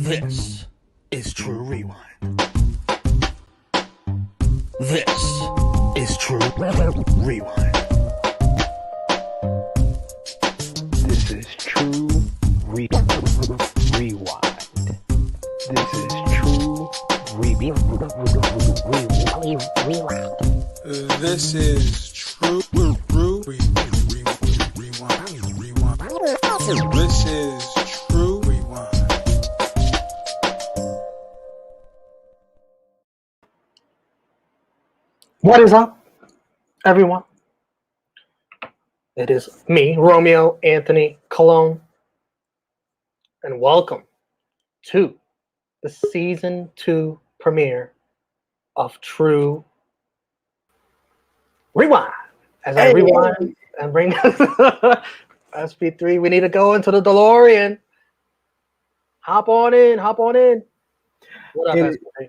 This is Tru Rewind. This is Tru Rewind. This is Tru Rewind. This is Tru Rewind. This is Tru Rewind. This is Tru Rewind. What is up, everyone? It is me, Romeo Anthony Cologne, and welcome to the Season 2 premiere of Tru Rewind. As I rewind and bring SP3, we need to go into the DeLorean. Hop on in. What up, SP3?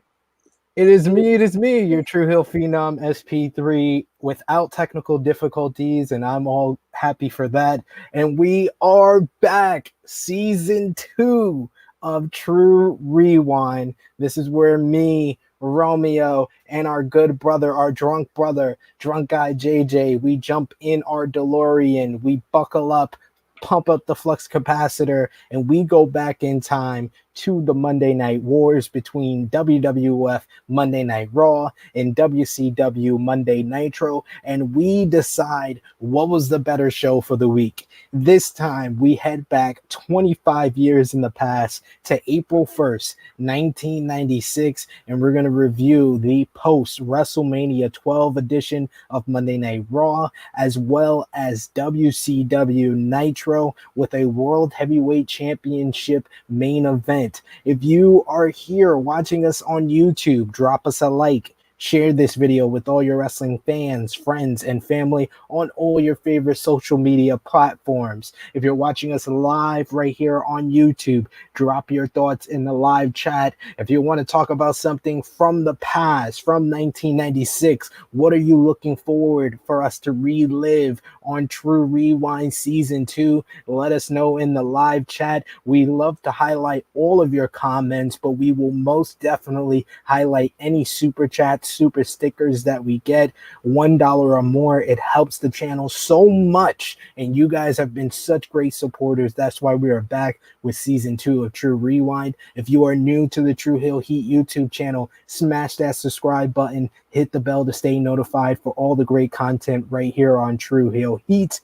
It is me, your True Hill Phenom SP3 without technical difficulties, and I'm all happy for that. And we are back, Season 2 of Tru Rewind. This is where me, Romeo, and our good brother, our drunk brother, drunk Guy JJ, we jump in our DeLorean, we buckle up, pump up the flux capacitor, and we go back in time to the Monday Night Wars between WWF Monday Night Raw and WCW Monday Nitro, and we decide what was the better show for the week. This time we head back 25 years in the past to April 1st, 1996, and we're going to review the post WrestleMania 12 edition of Monday Night Raw, as well as WCW Nitro with a World Heavyweight Championship main event. If you are here watching us on YouTube, drop us a like. Share this video with all your wrestling fans, friends, and family on all your favorite social media platforms. If you're watching us live right here on YouTube, drop your thoughts in the live chat. If you want to talk about something from the past, from 1996, what are you looking forward for us to relive on Tru Rewind Season 2? Let us know in the live chat. We love to highlight all of your comments, but we will most definitely highlight any super chats, super stickers that we get. $1 or more, it helps the channel so much, and you guys have been such great supporters. That's why we are back with Season 2 of Tru Rewind. If you are new to the Tru Hill Heat YouTube channel, smash that subscribe button, hit the bell to stay notified for all the great content right here on Tru Hill Heat.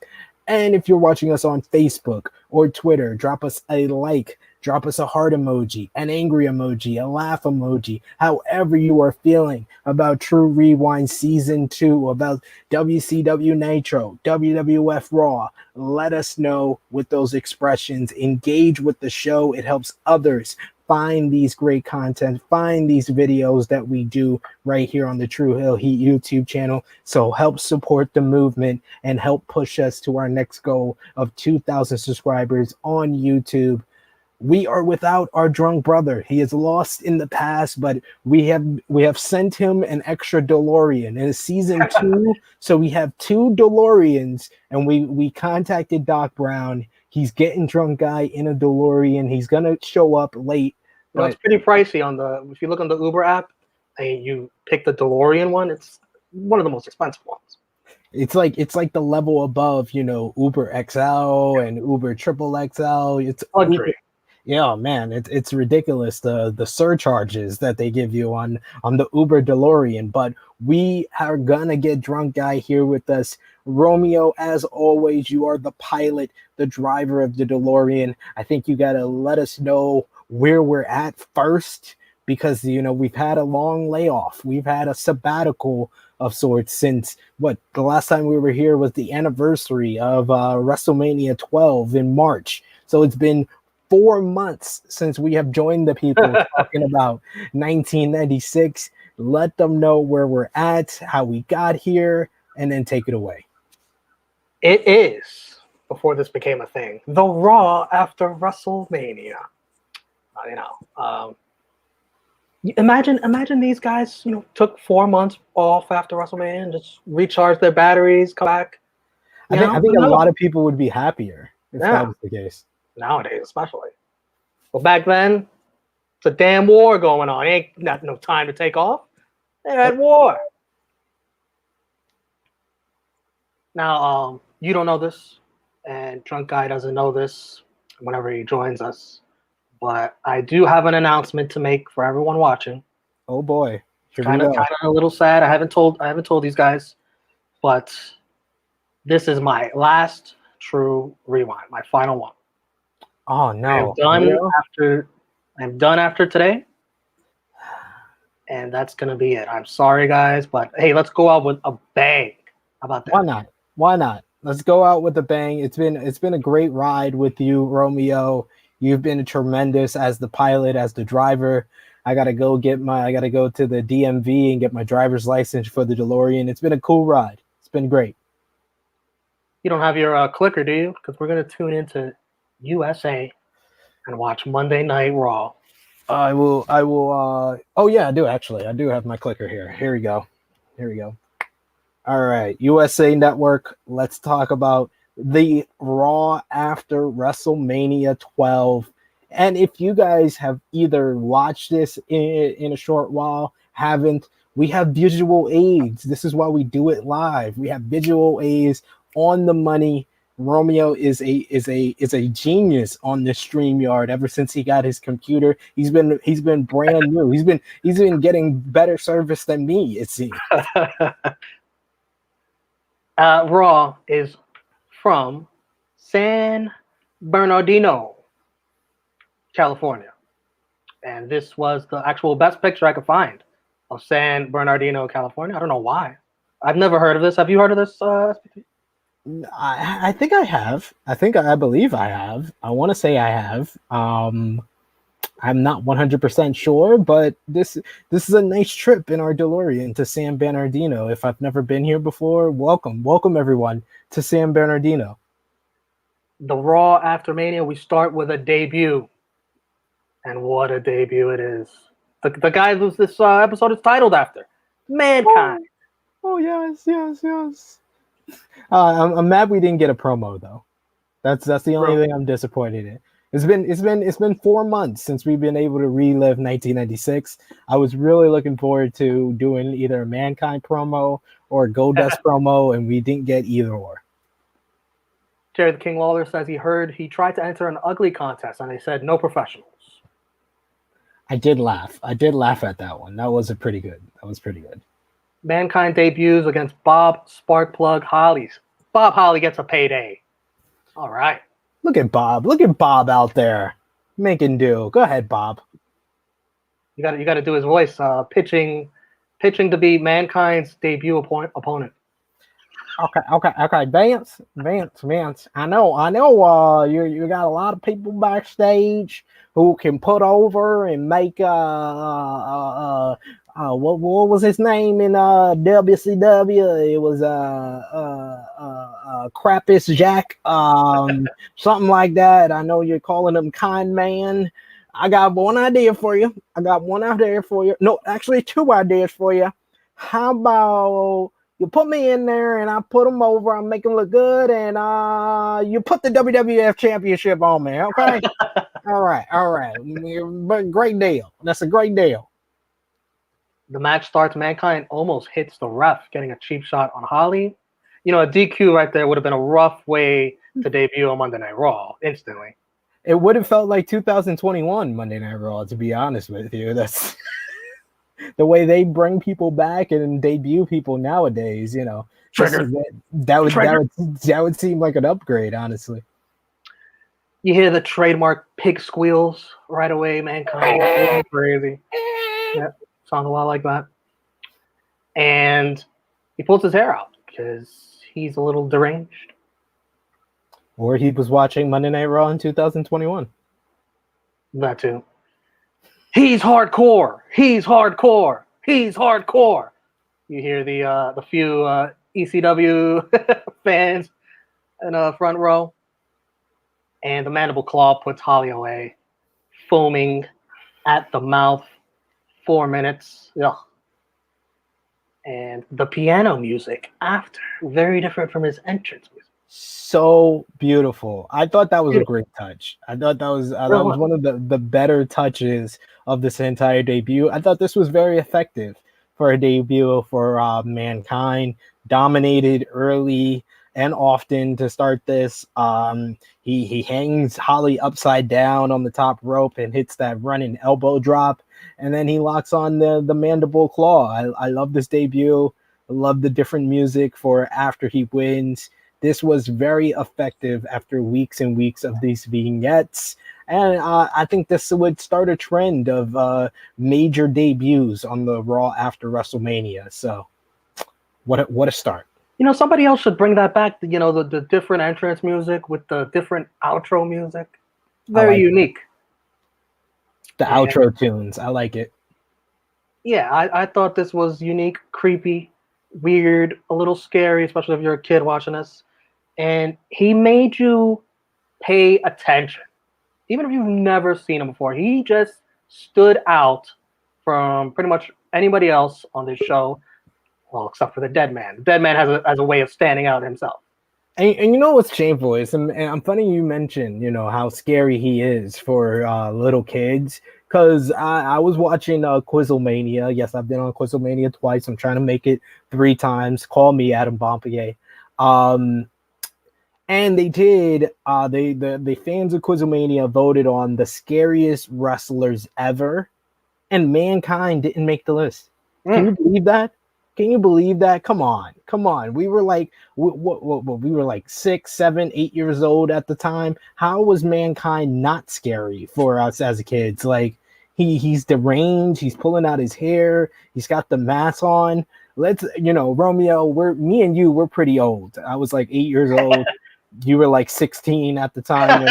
And if you're watching us on Facebook or Twitter, drop us a like, drop us a heart emoji, an angry emoji, a laugh emoji, however you are feeling about Tru Rewind Season 2, about WCW Nitro, WWF Raw. Let us know with those expressions. Engage with the show. It helps others find these great content, find these videos that we do right here on the Tru Hill Heat YouTube channel. So help support the movement and help push us to our next goal of 2,000 subscribers on YouTube. We are without our drunk brother. He is lost in the past, but we have sent him an extra DeLorean in Season 2. So we have 2 DeLoreans, and we contacted Doc Brown. He's getting drunk guy in a DeLorean. He's gonna show up late. But it's pretty pricey on the. If you look on the Uber app and you pick the DeLorean one, it's one of the most expensive ones. It's like the level above, Uber XL and Uber Triple XL. It's luxury. Yeah, man, it's ridiculous, the surcharges that they give you on the Uber DeLorean. But we are gonna get drunk guy here with us. Romeo, as always, you are the pilot, the driver of the DeLorean. I think you gotta let us know where we're at first, because we've had a long layoff. We've had a sabbatical of sorts since the last time we were here was the anniversary of WrestleMania 12 in March. So it's been 4 months since we have joined the people talking about 1996. Let them know where we're at, how we got here, and then take it away. It is, before this became a thing, the Raw after WrestleMania. Imagine these guys, took 4 months off after WrestleMania and just recharge their batteries, come back. I think a lot of people would be happier if that was the case. Nowadays, especially. But back then, It's a damn war going on. Ain't not no time to take off. They're at war. Now, you don't know this, and Drunk Guy doesn't know this whenever he joins us. But I do have an announcement to make for everyone watching. Oh boy. Kind of a little sad. I haven't told these guys, but this is my last True Rewind, my final one. Oh no. I'm done after today. And that's gonna be it. I'm sorry guys, but hey, let's go out with a bang. How about that? Why not? Let's go out with a bang. It's been a great ride with you, Romeo. You've been tremendous as the pilot, as the driver. I gotta go to the DMV and get my driver's license for the DeLorean. It's been a cool ride. It's been great. You don't have your clicker, do you? Because we're gonna tune into USA and watch Monday Night Raw. I will. Oh yeah, I do actually. I do have my clicker here. Here we go. All right, USA Network. Let's talk about the Raw after WrestleMania 12. And if you guys have either watched this in a short while, haven't, we have visual aids. This is why we do it live. We have visual aids on the money. Romeo is a genius on the StreamYard. Ever since he got his computer, he's been brand new. He's been getting better service than me, it seems. Raw is from San Bernardino, California. And this was the actual best picture I could find of San Bernardino, California. I don't know why. I've never heard of this. Have you heard of this, SP3? I think I have. I believe I have. I want to say I have. I'm not 100% sure, but this is a nice trip in our DeLorean to San Bernardino. If I've never been here before, welcome everyone to San Bernardino. The Raw after Mania, we start with a debut. And what a debut it is. The guy who this episode is titled after. Mankind. Oh yes. I'm mad we didn't get a promo though. That's the only thing I'm disappointed in. It's been 4 months since we've been able to relive 1996. I was really looking forward to doing either a Mankind promo or a Goldust promo, and we didn't get either or. Jerry the King Lawler says he heard he tried to enter an ugly contest, and they said no professionals. I did laugh at that one. That was pretty good. Mankind debuts against Bob Sparkplug Hollies. Bob Holly gets a payday. All right. Look at Bob out there making do. Go ahead, Bob. You got to do his voice. Pitching to be Mankind's debut opponent. Okay. Vance. I know. You got a lot of people backstage who can put over and make what was his name in WCW? It was Crapus Jack, something like that. I know you're calling him Kind Man. I got one idea for you. No, actually 2 ideas for you. How about you put me in there and I put him over, I make him look good, and you put the WWF Championship on me, okay? All right. But great deal. That's a great deal. The match starts. Mankind almost hits the ref, getting a cheap shot on Holly. A DQ right there would have been a rough way to debut on Monday Night Raw instantly. It would have felt like 2021 Monday Night Raw, to be honest with you. That's the way they bring people back and debut people nowadays. That would seem like an upgrade, honestly. You hear the trademark pig squeals right away. Mankind, crazy. Yeah. Sounds a lot like that. And he pulls his hair out because he's a little deranged. Or he was watching Monday Night Raw in 2021. That too. He's hardcore. You hear the few ECW fans in the front row. And the mandible claw puts Holly away, foaming at the mouth. 4 minutes. Ugh. And the piano music after, very different from his entrance music. So beautiful. I thought that was a Beautiful. great touch. I thought that was one of the better touches of this entire debut. I thought this was very effective for a debut for Mankind. Dominated early and often to start this. He hangs Holly upside down on the top rope and hits that running elbow drop, and then he locks on the mandible claw. I love this debut. I love the different music for after he wins. This was very effective after weeks and weeks of these vignettes. And I think this would start a trend of major debuts on the Raw after WrestleMania. So what a start. You know, somebody else should bring that back. You know, the different entrance music with the different outro music. Very like unique. The outro tunes. I like it. Yeah, I thought this was unique, creepy, weird, a little scary, especially if you're a kid watching this. And he made you pay attention. Even if you've never seen him before, he just stood out from pretty much anybody else on this show. Well, except for the Dead Man. The Dead Man has a way of standing out himself. And you know what's shameful is, and I'm funny you mentioned, you know, how scary he is for little kids. Because I was watching Quizzlemania. Yes, I've been on Quizzlemania twice. I'm trying to make it 3 times. Call me Adam Bompier. And they did. The fans of Quizzlemania voted on the scariest wrestlers ever, and Mankind didn't make the list. Can you believe that? Can you believe that? Come on. We were like, we were like 6, 7, 8 years old at the time. How was Mankind not scary for us as kids? Like he's deranged. He's pulling out his hair. He's got the mask on. Romeo. Me and you. We're pretty old. I was like 8 years old. You were like 16 at the time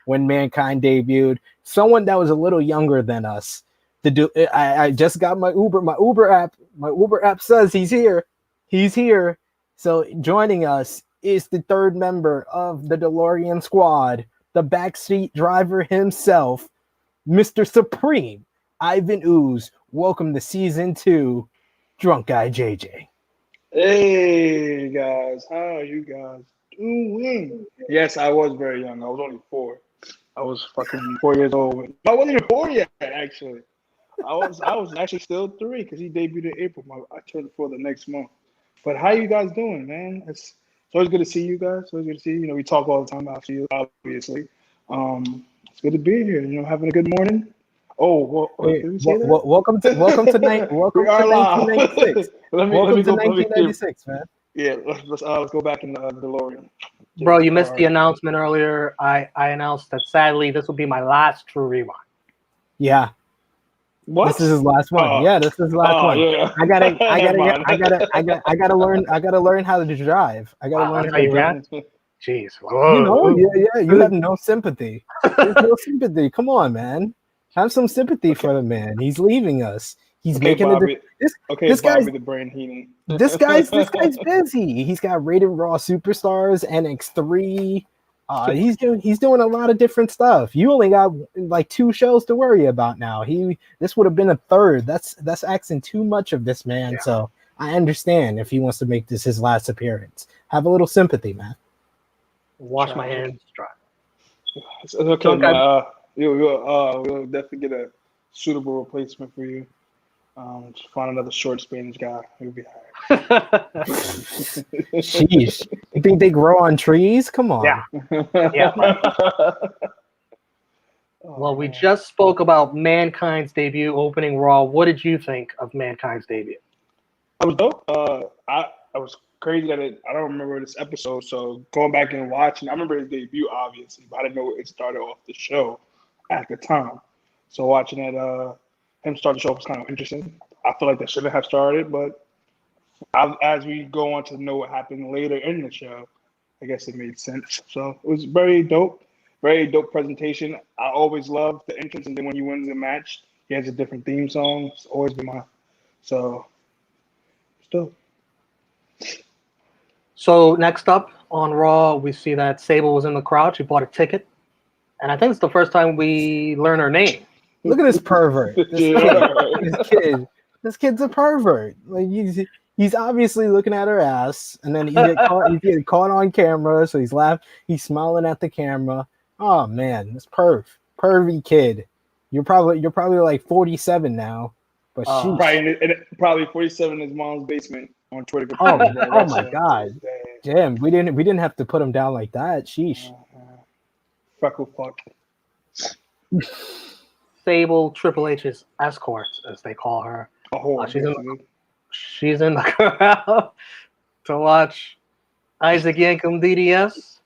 when Mankind debuted. Someone that was a little younger than us. I just got my Uber app. My Uber app says he's here. So joining us is the third member of the DeLorean squad, the backseat driver himself, Mr. Supreme, Ivan Ooze. Welcome to season 2, Drunk Guy JJ. Hey guys, how are you guys doing? Yes, I was very young. I was only 4. I was fucking 4 years old. I wasn't even 4 yet, actually. I was actually still 3 because he debuted in April. I turned 4 the next month. But how you guys doing, man? It's always good to see you guys. It's always good to see you. You know, we talk all the time after you, obviously. It's good to be here. You know, having a good morning. Oh, welcome to 1996. Welcome to 1996, man. Yeah, let's go back in the DeLorean. Bro, you missed the announcement earlier. I announced that sadly this will be my last Tru Rewind. Yeah. What? This is his last one. Yeah, this is his last one. Yeah. I gotta learn how to drive. I gotta learn how to drive. Jeez. You have no sympathy. There's no sympathy. Come on, man. Have some sympathy for the man. He's leaving us. He's making this guy's the brain heating. This guy's busy. He's got Rated Raw Superstars, NX3. He's doing a lot of different stuff. You only got like 2 shows to worry about now. This would have been a 3rd. That's asking too much of this man. Yeah. So I understand if he wants to make this his last appearance. Have a little sympathy, man. Wash my hands dry. It's okay. We'll definitely get a suitable replacement for you. Just find another short Spanish guy. He'll be all right. Sheesh. You think they grow on trees? Come on. Yeah. Well, we just spoke about Mankind's debut opening Raw. What did you think of Mankind's debut? I was dope. I was crazy that I don't remember this episode, so going back and watching, I remember his debut, obviously, but I didn't know it started off the show at the time. So watching it, him start the show was kind of interesting. I feel like that shouldn't have started, but as we go on to know what happened later in the show, I guess it made sense. So it was very dope presentation. I always love the entrance, and then when he wins the match, he has a different theme song. It's always been so it's dope. So next up on Raw, we see that Sable was in the crowd. She bought a ticket, and I think it's the first time we learn her name. Look at this pervert. This kid's a pervert. Like he's obviously looking at her ass, and then he's getting caught on camera, so he's smiling at the camera. Oh man, this pervy kid. You're probably like 47 now, but Oh. Probably 47 in his mom's basement on Twitter. oh my god, damn, we didn't have to put him down like that. Sheesh. Freckle fuck. Sable Triple H's escort, as they call her. She's in the crowd to watch Isaac Yankum DDS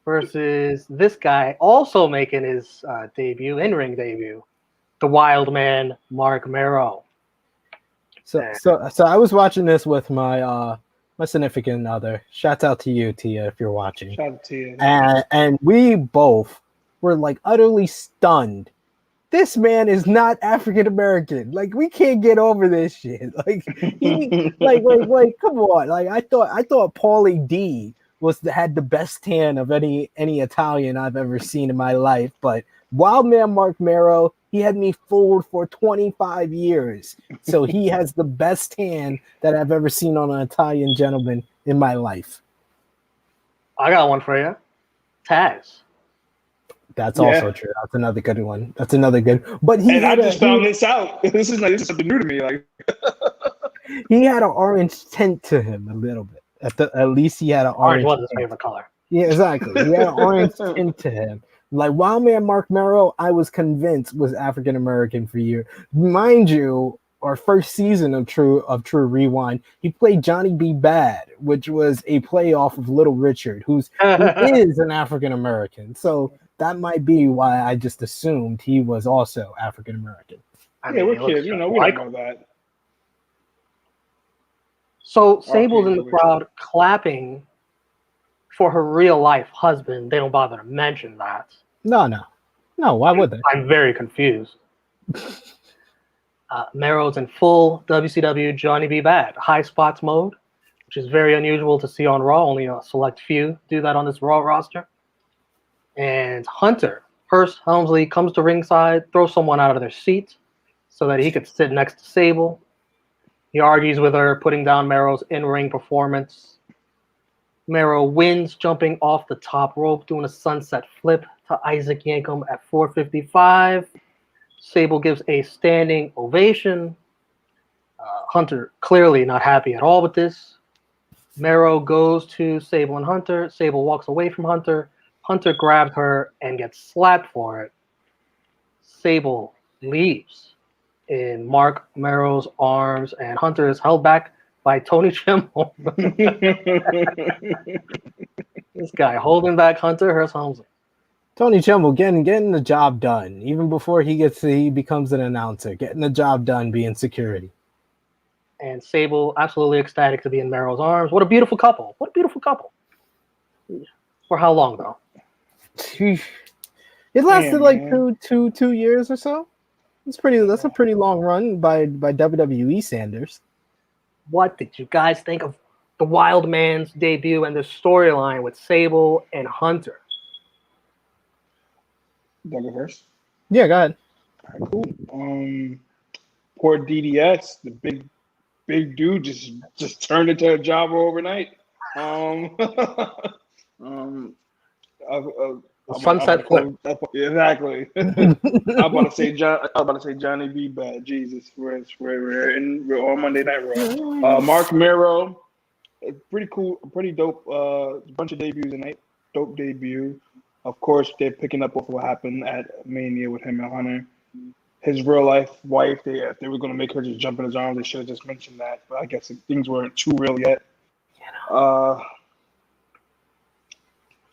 versus this guy also making his in-ring debut, the Wild Man Mark Mero. So I was watching this with my my significant other. Shouts out to you, Tia, if you're watching. Shout out to you. And we both were like utterly stunned. This man is not African American. Like, we can't get over this shit. Like, come on. Like, I thought Paulie D had the best tan of any Italian I've ever seen in my life. But Wild Man Mark Mero, he had me fooled for 25 years. So he has the best tan that I've ever seen on an Italian gentleman in my life. I got one for you. Taz. That's also true. That's another good one. But I just found this out. This is something new to me. Like he had an orange tint to him a little bit. At least he had an orange. was his favorite color. Yeah, exactly. He had an orange tint to him. Like Wild Man Mark Mero, I was convinced was African American for you. Mind you, our first season of True Rewind, he played Johnny B. Bad, which was a play off of Little Richard, who is an African American. So that might be why I just assumed he was also African American. Yeah, we're kids, we don't know that. So Sable's in the crowd clapping for her real life husband. They don't bother to mention that. No. Why would they? I'm very confused. Mero's in full WCW Johnny B. Bad high spots mode, which is very unusual to see on Raw. Only a select few do that on this Raw roster. And Hunter, Hearst Helmsley, comes to ringside, throws someone out of their seat so that he could sit next to Sable. He argues with her, putting down Mero's in-ring performance. Mero wins, jumping off the top rope, doing a sunset flip to Isaac Yankum at 4:55. Sable gives a standing ovation. Hunter clearly not happy at all with this. Mero goes to Sable and Hunter. Sable walks away from Hunter. Hunter grabs her and gets slapped for it. Sable leaves in Mark Mero's arms, and Hunter is held back by Tony Chimel. This guy holding back Hunter Hearst Helmsley. Tony Chimel getting the job done, even before he becomes an announcer, getting the job done, being security. And Sable absolutely ecstatic to be in Mero's arms. What a beautiful couple. For how long though? It lasted like two years or so. That's a pretty long run by WWE standards. What did you guys think of the Wild Man's debut and the storyline with Sable and Hunter? Go first. Yeah, go ahead. All right, cool. Poor DDS, the big dude, just turned into a jobber overnight. Sunset flip. Exactly. I'm about to say Johnny B. Bad. Jesus, we're on Monday Night Raw. Mark Mero, pretty cool, pretty dope. Bunch of debuts tonight. Dope debut. Of course, they're picking up off what happened at Mania with him and Hunter. His real life wife, if they were going to make her just jump in his arms, they should have just mentioned that. But I guess things weren't too real yet.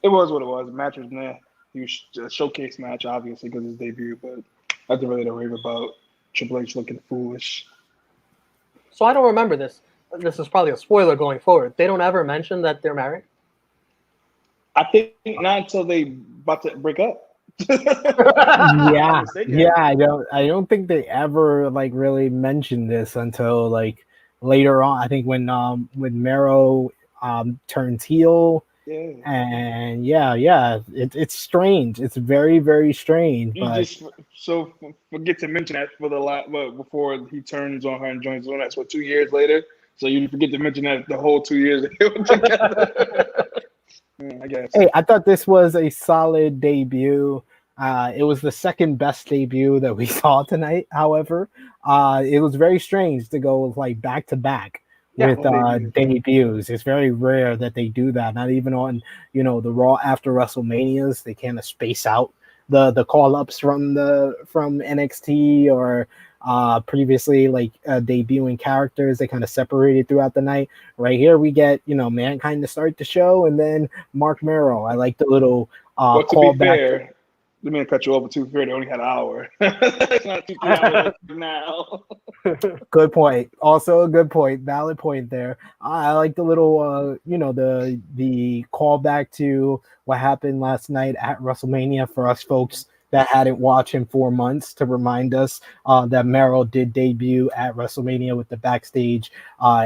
It was what it was. The match was nah. He was a showcase match, obviously, because his debut, but nothing really to rave about. Triple H looking foolish. So I don't remember this. This is probably a spoiler going forward. They don't ever mention that they're married? I think not until they about to break up. Yeah. I don't think they ever like mentioned this until like later on. I think when Mero turns heel. Yeah. And it's strange. It's very, very strange. Forget to mention that for the before he turns on her and joins on. That's 2 years later. So you forget to mention that the whole 2 years they were together. I guess. Hey, I thought this was a solid debut. It was the second best debut that we saw tonight. However, it was very strange to go like back to back with debuts. It's very rare that they do that. Not even on the Raw after WrestleManias, they kind of space out the call ups from NXT or previously like debuting characters. They kind of separated throughout the night. Right here we get Mankind to start the show, and then Mark Merrill. I like the little callback. Let me cut you over too fair. They only had an hour. It's not 2 hours now. Good point. Also a good point. Valid point there. I like the little the callback to what happened last night at WrestleMania for us folks that hadn't watched in 4 months, to remind us that Merrill did debut at WrestleMania with the backstage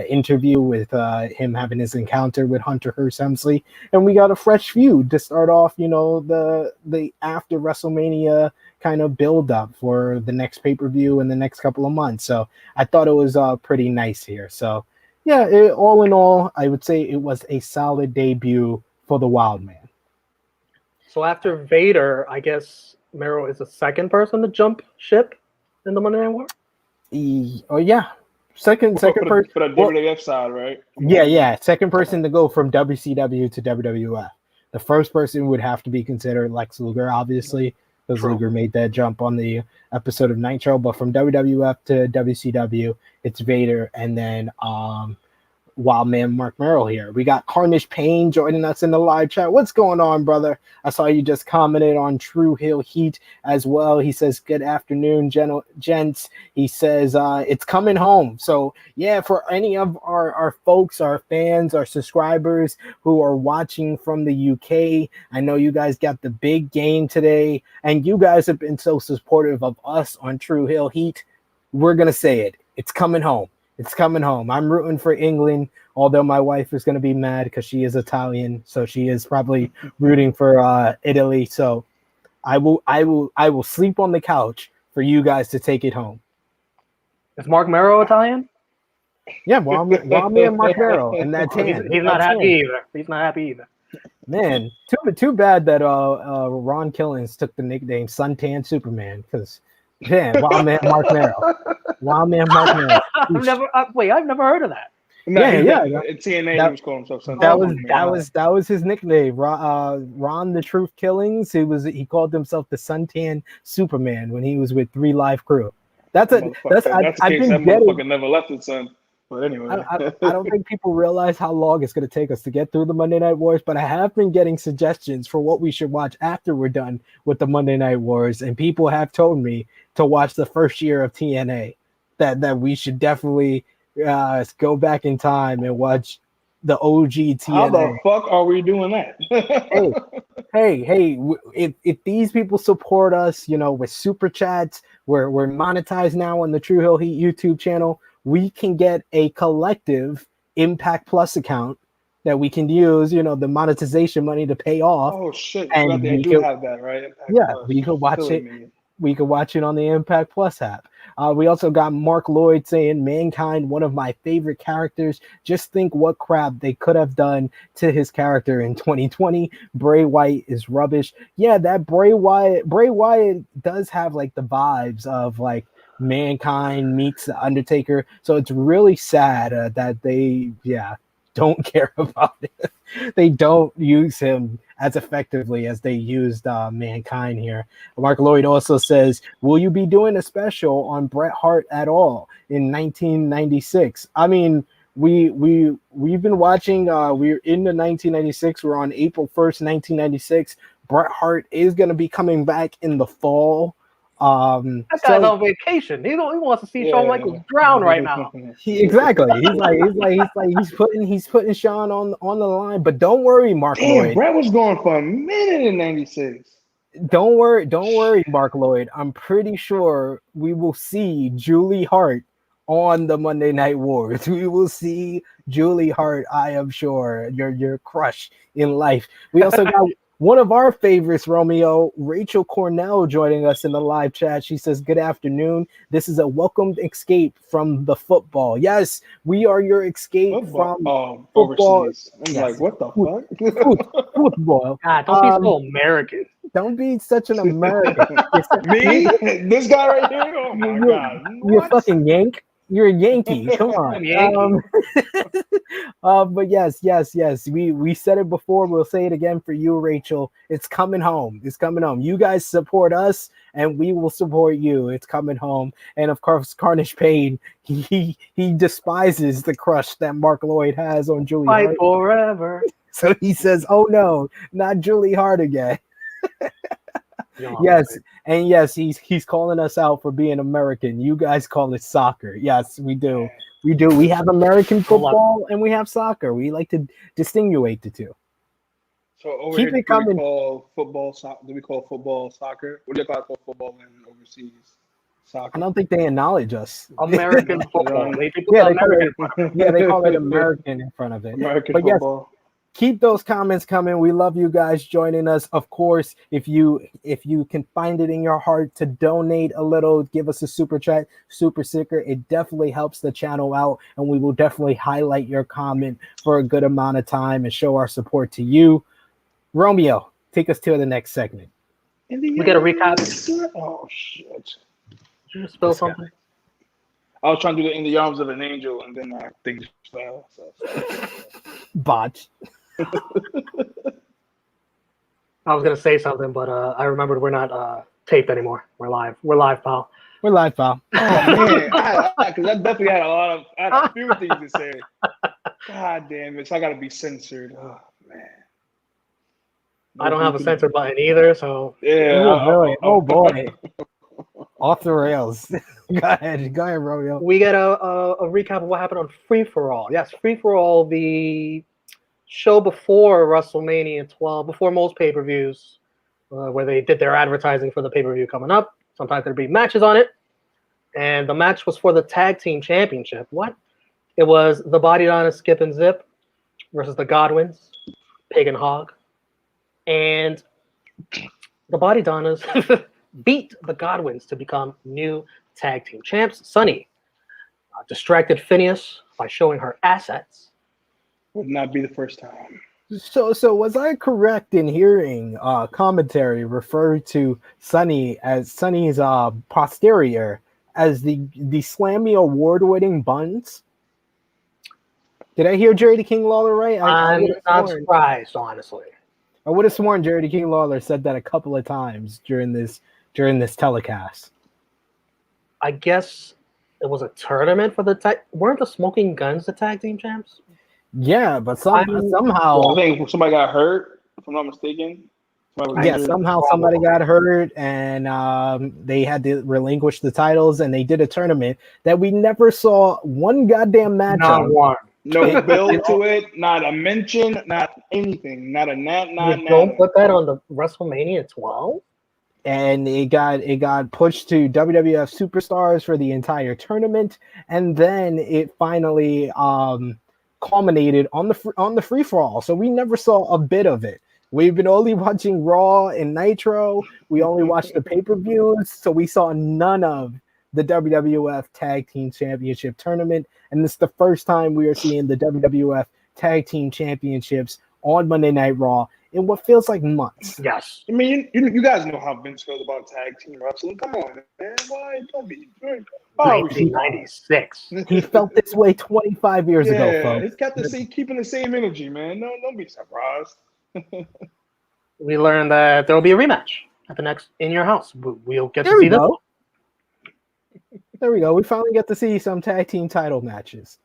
interview with him having his encounter with Hunter Hearst Helmsley. And we got a fresh feud to start off, the after WrestleMania kind of build up for the next pay-per-view in the next couple of months. So I thought it was pretty nice here. So yeah, all in all, I would say it was a solid debut for the Wild Man. So after Vader, I guess Merrill is the second person to jump ship in the Monday Night War? Second person for the WWF side, right? Yeah. Second person to go from WCW to WWF. The first person would have to be considered Lex Luger, obviously, because Luger made that jump on the episode of Nitro. But from WWF to WCW, it's Vader, and then Wild Man Mark Merrill here. We got Carnage Payne joining us in the live chat. What's going on, brother? I saw you just commented on True Hill Heat as well. He says, good afternoon, gents. He says, it's coming home. So, yeah, for any of our folks, our fans, our subscribers who are watching from the UK, I know you guys got the big game today, and you guys have been so supportive of us on True Hill Heat. We're going to say it. It's coming home. It's coming home. I'm rooting for England, although my wife is going to be mad because she is Italian, so she is probably rooting for Italy. So I will sleep on the couch for you guys to take it home. Is Mark Merrill Italian? Yeah, well, I'm me and Mark Merrill, and that's him. He's not happy either. He's not happy either. Man, too bad that Ron Killings took the nickname Suntan Superman, because Wild Man Mark Merrill. Wild Man Mark Merrill. I've never heard of that. No, TNA he was calling himself something. That was his nickname. Ron the Truth Killings. He called himself the Suntan Superman when he was with 3 Live Crew. I've been getting. Never left his son. But anyway, I don't think people realize how long it's going to take us to get through the Monday Night Wars, but I have been getting suggestions for what we should watch after we're done with the Monday Night Wars, and people have told me to watch the first year of TNA. That we should definitely go back in time and watch the OG TNA. How the fuck are we doing that? hey! If these people support us, with super chats, we're monetized now on the True Hill Heat YouTube channel. We can get a collective Impact Plus account that we can use, the monetization money to pay off. Oh shit! And they do have that, right? Impact Plus. We could watch it. We could watch it on the Impact Plus app. We also got Mark Lloyd saying, Mankind, one of my favorite characters. Just think what crap they could have done to his character in 2020. Bray Wyatt is rubbish. Yeah, that Bray Wyatt does have like the vibes of like Mankind meets the Undertaker. So it's really sad that they, don't care about it. They don't use him as effectively as they used Mankind here. Mark Lloyd also says, will you be doing a special on Bret Hart at all in 1996? I mean, we've been watching, we're in the 1996. We're on April 1st, 1996. Bret Hart is going to be coming back in the fall. That guy's on vacation. He wants to see Shawn Michaels drown right now. Exactly. He's putting Shawn on the line. But don't worry, Mark Lloyd. Brett was going for a minute in '96. Don't worry, Mark Lloyd. I'm pretty sure we will see Julie Hart on the Monday Night Wars. We will see Julie Hart. I am sure your crush in life. We also got. One of our favorites, Romeo, Rachel Cornell, joining us in the live chat. She says, "Good afternoon. This is a welcomed escape from the football. Yes, we are your escape from football. Overseas. I'm Yes. like, what the fuck? Football. God, don't be so American. Don't be such an American. Me? This guy right here? Oh my God. You're What? fucking Yank. You're a Yankee. Come on. I'm Yankee. But yes. We said it before. We'll say it again for you, Rachel. It's coming home. It's coming home. You guys support us, and we will support you. It's coming home. And of course, Carnage Payne, he despises the crush that Mark Lloyd has on Julie Fight Hart. forever. So he says, "Oh no, not Julie Hart again." Yes, and yes, he's calling us out for being American. You guys call it soccer. Yes, we do. We do. We have American football and we have soccer. We like to distinguish the two. So over Keep here, it coming. do we call football soccer? What do they call football in overseas? Soccer. I don't think they acknowledge us. American football. They call it American in front of it. American But yes, football. keep those comments coming. We love you guys joining us. Of course, if you can find it in your heart to donate a little, give us a super chat, super sticker. It definitely helps the channel out, and we will definitely highlight your comment for a good amount of time and show our support to you. Romeo, take us to the next segment. We got a recap. Oh shit! Did you spill something? I was trying to do the "In the Arms of an Angel" and then things fell. So. Botch. I was gonna say something, but I remembered we're not taped anymore. We're live. We're live, pal. We're live, pal. Oh man, because I definitely had I had a few things to say. God damn it! So I got to be censored. Oh man. I don't have a censor button either, so Yeah. Really? Oh boy. Off the rails. Go ahead, Romeo. we get a recap of what happened on Free for All. Yes, Free for All, the show before WrestleMania 12, before most pay-per-views, where they did their advertising for the pay-per-view coming up. Sometimes there'd be matches on it, and the match was for the Tag Team Championship. What? It was the Body Donnas, Skip and Zip versus the Godwins, Pig and Hog, and the Body Donnas beat the Godwins to become new tag team champs. Sunny distracted Phineas by showing her assets. Would not be the first time. So was I correct in hearing commentary refer to Sunny as Sunny's posterior as the Slammy award-winning buns? Did I hear Jerry the King Lawler right? I'm not surprised, honestly. I would have sworn Jerry the King Lawler said that a couple of times during this telecast. I guess it was a tournament for the tag. Weren't the Smoking Guns the tag team champs? Yeah, but somehow Well, I think somebody got hurt, if I'm not mistaken. Somehow somebody got hurt, and they had to relinquish the titles, and they did a tournament that we never saw one goddamn match Not on. one. No build to it, not a mention, not anything, not a Don't put that on the WrestleMania 12. And it got pushed to WWF Superstars for the entire tournament, and then it finally culminated on the free for all. So we never saw a bit of it. We've been only watching Raw and Nitro. We only watched the pay-per-views, so we saw none of the WWF Tag Team Championship tournament, and this is the first time we are seeing the WWF Tag Team Championships on Monday Night Raw in what feels like months. Yes. I mean, you guys know how Vince feels about tag team wrestling. Come on, man. Why don't be? 1996. He felt this way 25 years ago, folks. He's got keeping the same energy, man. No, don't be surprised. We learned that there will be a rematch at the next In Your House. We'll get to There see we them. go. There we go. We finally get to see some tag team title matches.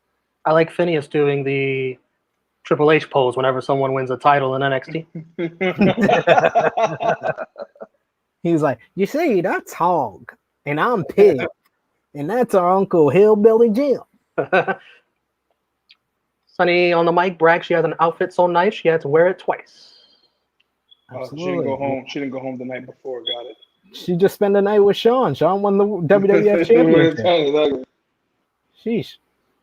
I like Phineas doing the Triple H pose whenever someone wins a title in NXT. He's like, you see, that's Hog, and I'm Pig, and that's our Uncle Hillbilly Jim. Sunny on the mic brags she has an outfit so nice she had to wear it twice. She didn't go home. She didn't go home the night before. Got it. She just spent the night with Sean. Sean won the WWF Championship. Sheesh.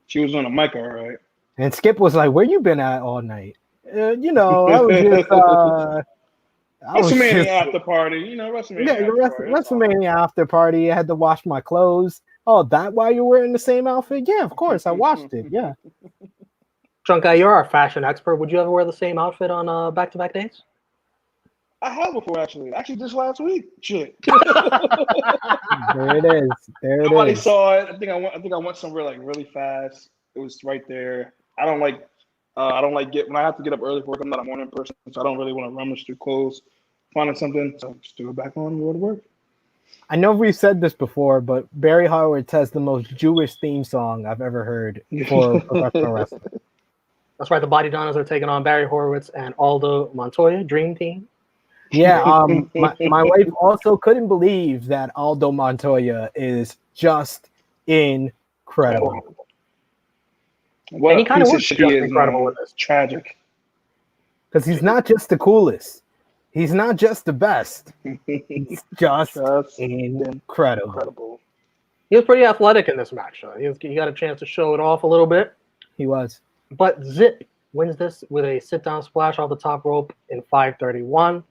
She was on the mic, all right. And Skip was like, where you been at all night? I was just I was WrestleMania just, after party, you know, WrestleMania yeah, after party. That's all. WrestleMania after party. I had to wash my clothes. Oh, that why you're wearing the same outfit? Yeah, of course. I washed it. Yeah. Drunk guy, you're our fashion expert. Would you ever wear the same outfit on back-to-back days? I have before actually. Actually, just last week. Shit. There it is. There it Nobody is. saw it. I think I went somewhere like really fast. It was right there. I don't like when I have to get up early for work. I'm not a morning person, so I don't really want to rummage through clothes, finding something. So just do it back on and go to work. I know we've said this before, but Barry Horowitz has the most Jewish theme song I've ever heard for professional wrestling. That's right. The Body Donnas are taking on Barry Horowitz and Aldo Montoya, Dream Team. Yeah, my wife also couldn't believe that Aldo Montoya is just incredible. What And he a kind of piece was shit just he is, incredible man. with this. Tragic. Because he's not just the coolest. He's not just the best. He's just incredible. He was pretty athletic in this match. He got a chance to show it off a little bit. He was. But Zip wins this with a sit-down splash off the top rope in 5:31.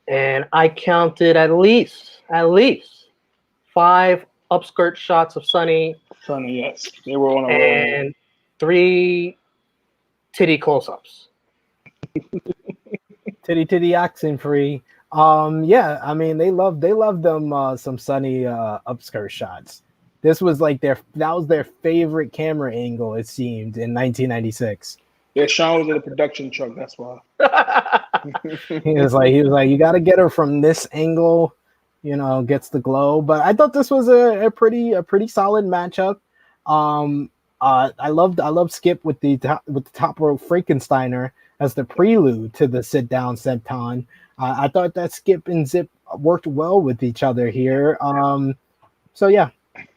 And I counted at least 5 upskirt shots of Sunny. Sunny, yes. They were on a roll. And 3 titty close-ups. Titty oxen free. Yeah, I mean they love them some Sunny upskirt shots. This was like that was their favorite camera angle, it seemed, in 1996. Yeah, Sean was in a production truck, that's why. he was like, you got to get her from this angle, you know, gets the glow. But I thought this was a pretty solid matchup. I loved Skip with the top rope Frankensteiner as the prelude to the sit down senton. I thought that Skip and Zip worked well with each other here. So yeah,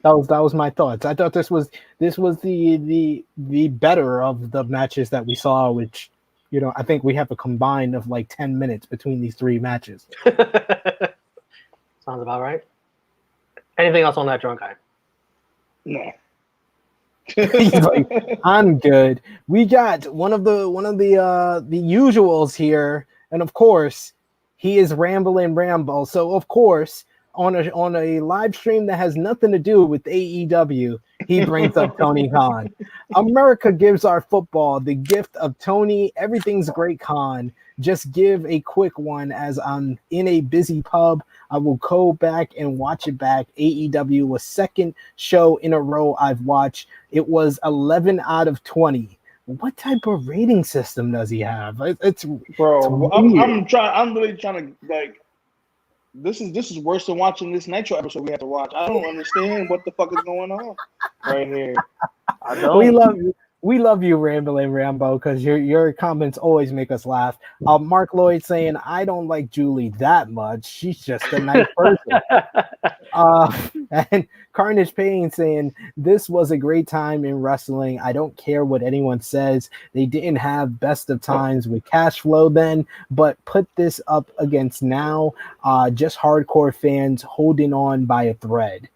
that was my thoughts. I thought this was the better of the matches that we saw, which, you know, I think we have a combined of like 10 minutes between these 3 matches. Sounds about right. Anything else on that, drunk guy? No. He's like, I'm good. We got one of the usuals here, and of course, he is Ramblin' Rambo. So of course, on a live stream that has nothing to do with AEW, he brings up Tony Khan. America gives our football the gift of Tony. Everything's great, Khan. Just give a quick one as I'm in a busy pub. I will go back and watch it back. AEW was second show in a row I've watched. It was 11 out of 20. What type of rating system does he have? It's I'm really trying to, like, this is worse than watching this Nitro episode we have to watch. I don't understand what the fuck is going on right here. I don't. We love you, Ramblin' Rambo, because your comments always make us laugh. Mark Lloyd saying, I don't like Julie that much. She's just a nice person. And Carnage Payne saying, this was a great time in wrestling. I don't care what anyone says. They didn't have best of times with cash flow then, but put this up against now. Just hardcore fans holding on by a thread.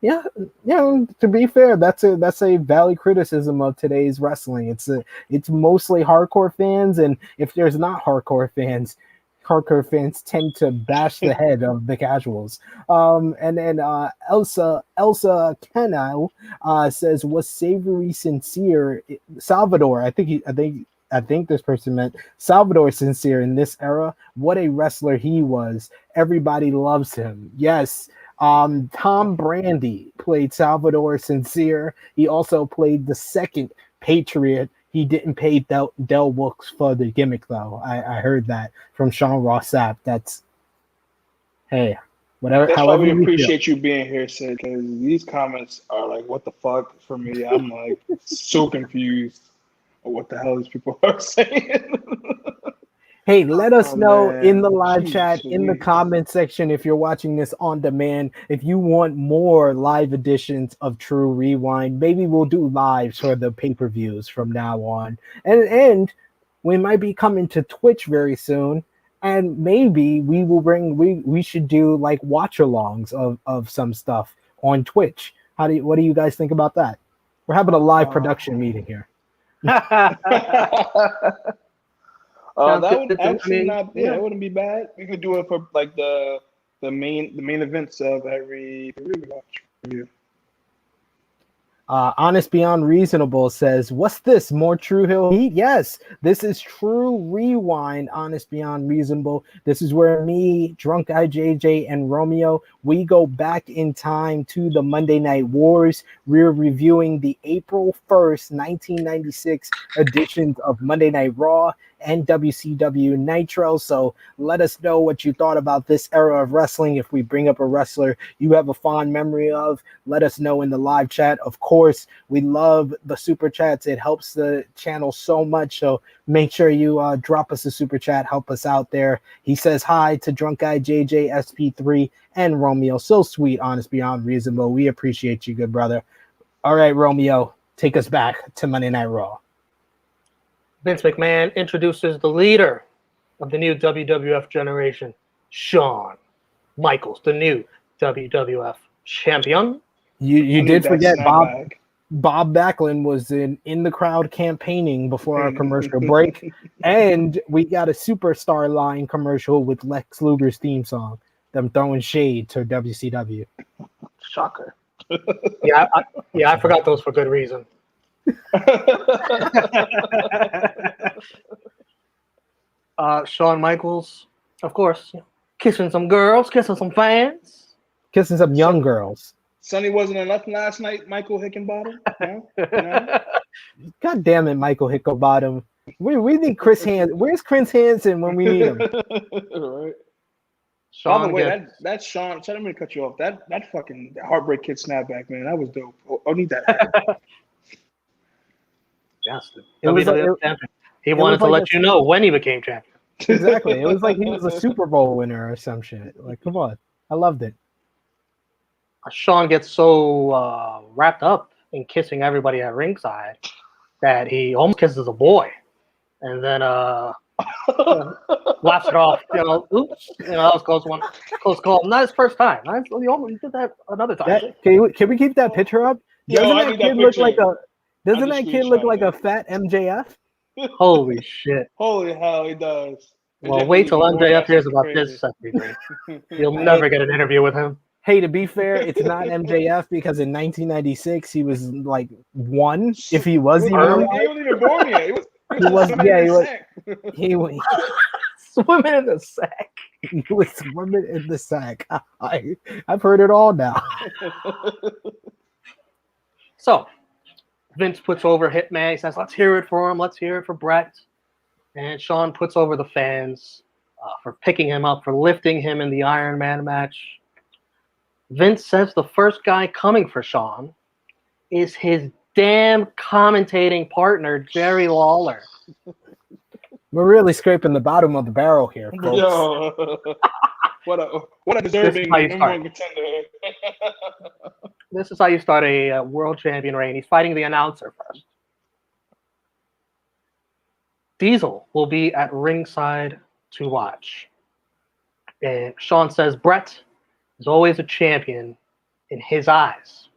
Yeah, to be fair, that's a valid criticism of today's wrestling. It's mostly hardcore fans, and if there's not hardcore fans tend to bash the head of the casuals. And then Elsa Cano says, was Savory sincere? Salvador, I think this person meant Salvador sincere in this era. What a wrestler he was. Everybody loves him. Yes. Tom Brandy played Salvador Sincere. He also played the second Patriot. He didn't pay Del Wilkes for the gimmick, though. I heard that from Sean Ross Sapp. That's, hey, whatever. That's however why we you appreciate you being here, Sid, because these comments are like, what the fuck for me? I'm like so confused of what the hell these people are saying. Hey, let us know in the live Jeez, chat, in the Louise. comment section, if you're watching this on demand, if you want more live editions of Tru Rewind. Maybe we'll do lives for the pay-per-views from now on. And we might be coming to Twitch very soon. And maybe we should do like watch-alongs of some stuff on Twitch. What do you guys think about that? We're having a live production meeting here. Sounds That would good to me. actually not. Yeah, yeah. it wouldn't be bad. We could do it for like the main events of every review. Honest Beyond Reasonable says, what's this? More True Hill Heat? Yes, this is Tru Rewind, Honest Beyond Reasonable. This is where me, Drunk Guy JJ, and Romeo, we go back in time to the Monday Night Wars. We're reviewing the April 1st, 1996 editions of Monday Night Raw and WCW Nitro. So let us know what you thought about this era of wrestling. If we bring up a wrestler you have a fond memory of, let us know in the live chat. Of course, we love the super chats. It helps the channel so much. So make sure you drop us a super chat. Help us out there. He says hi to Drunk Guy JJ, SP3, and Romeo. So sweet, Honest Beyond Reasonable. We appreciate you, good brother. All right, Romeo, take us back to Monday Night Raw. Vince McMahon introduces the leader of the new WWF generation, Shawn Michaels, the new WWF champion. You did forget Snapback. Bob Backlund was in the crowd campaigning before our commercial break, and we got a Superstar line commercial with Lex Luger's theme song, them throwing shade to WCW. Shocker. I forgot those for good reason. Shawn Michaels, of course, kissing some girls, kissing some fans, kissing some young girls. Sonny wasn't enough last night, Michael Hickenbottom. No? God damn it, Michael Hickenbottom. We need Chris Hansen. Where's Chris Hansen when we need him? Right. Shawn By the way, that Shawn. Sorry, I'm gonna cut you off. That fucking Heartbreak Kid snapback, man. That was dope. I need that. Yes, It he wanted to like let you know when he became champion. Exactly. It was like he was a Super Bowl winner or some shit. Like, come on. I loved it. Shawn gets so wrapped up in kissing everybody at ringside that he almost kisses a boy, and then laughs it off. Oops, that was close one, close call. Not his first time. He almost did that another time. Can we keep that picture up? Doesn't that kid look like a? Doesn't that kid look like a fat MJF? Holy shit! Holy hell, he does. Well, wait till MJF hears about this. You'll never get an interview with him. Hey, to be fair, it's not MJF because in 1996 he was like one, if he was even alive. He wasn't even born yet. He was swimming in the sack. He was swimming in the sack. I've heard it all now. So, Vince puts over Hitman. He says, let's hear it for him. Let's hear it for Brett. And Shawn puts over the fans for picking him up, for lifting him in the Iron Man match. Vince says the first guy coming for Shawn is his damn commentating partner, Jerry Lawler. We're really scraping the bottom of the barrel here, folks. Yo, what a deserving number one contender. This is how you start a world champion reign. He's fighting the announcer first. Diesel will be at ringside to watch. And Shawn says Brett is always a champion in his eyes.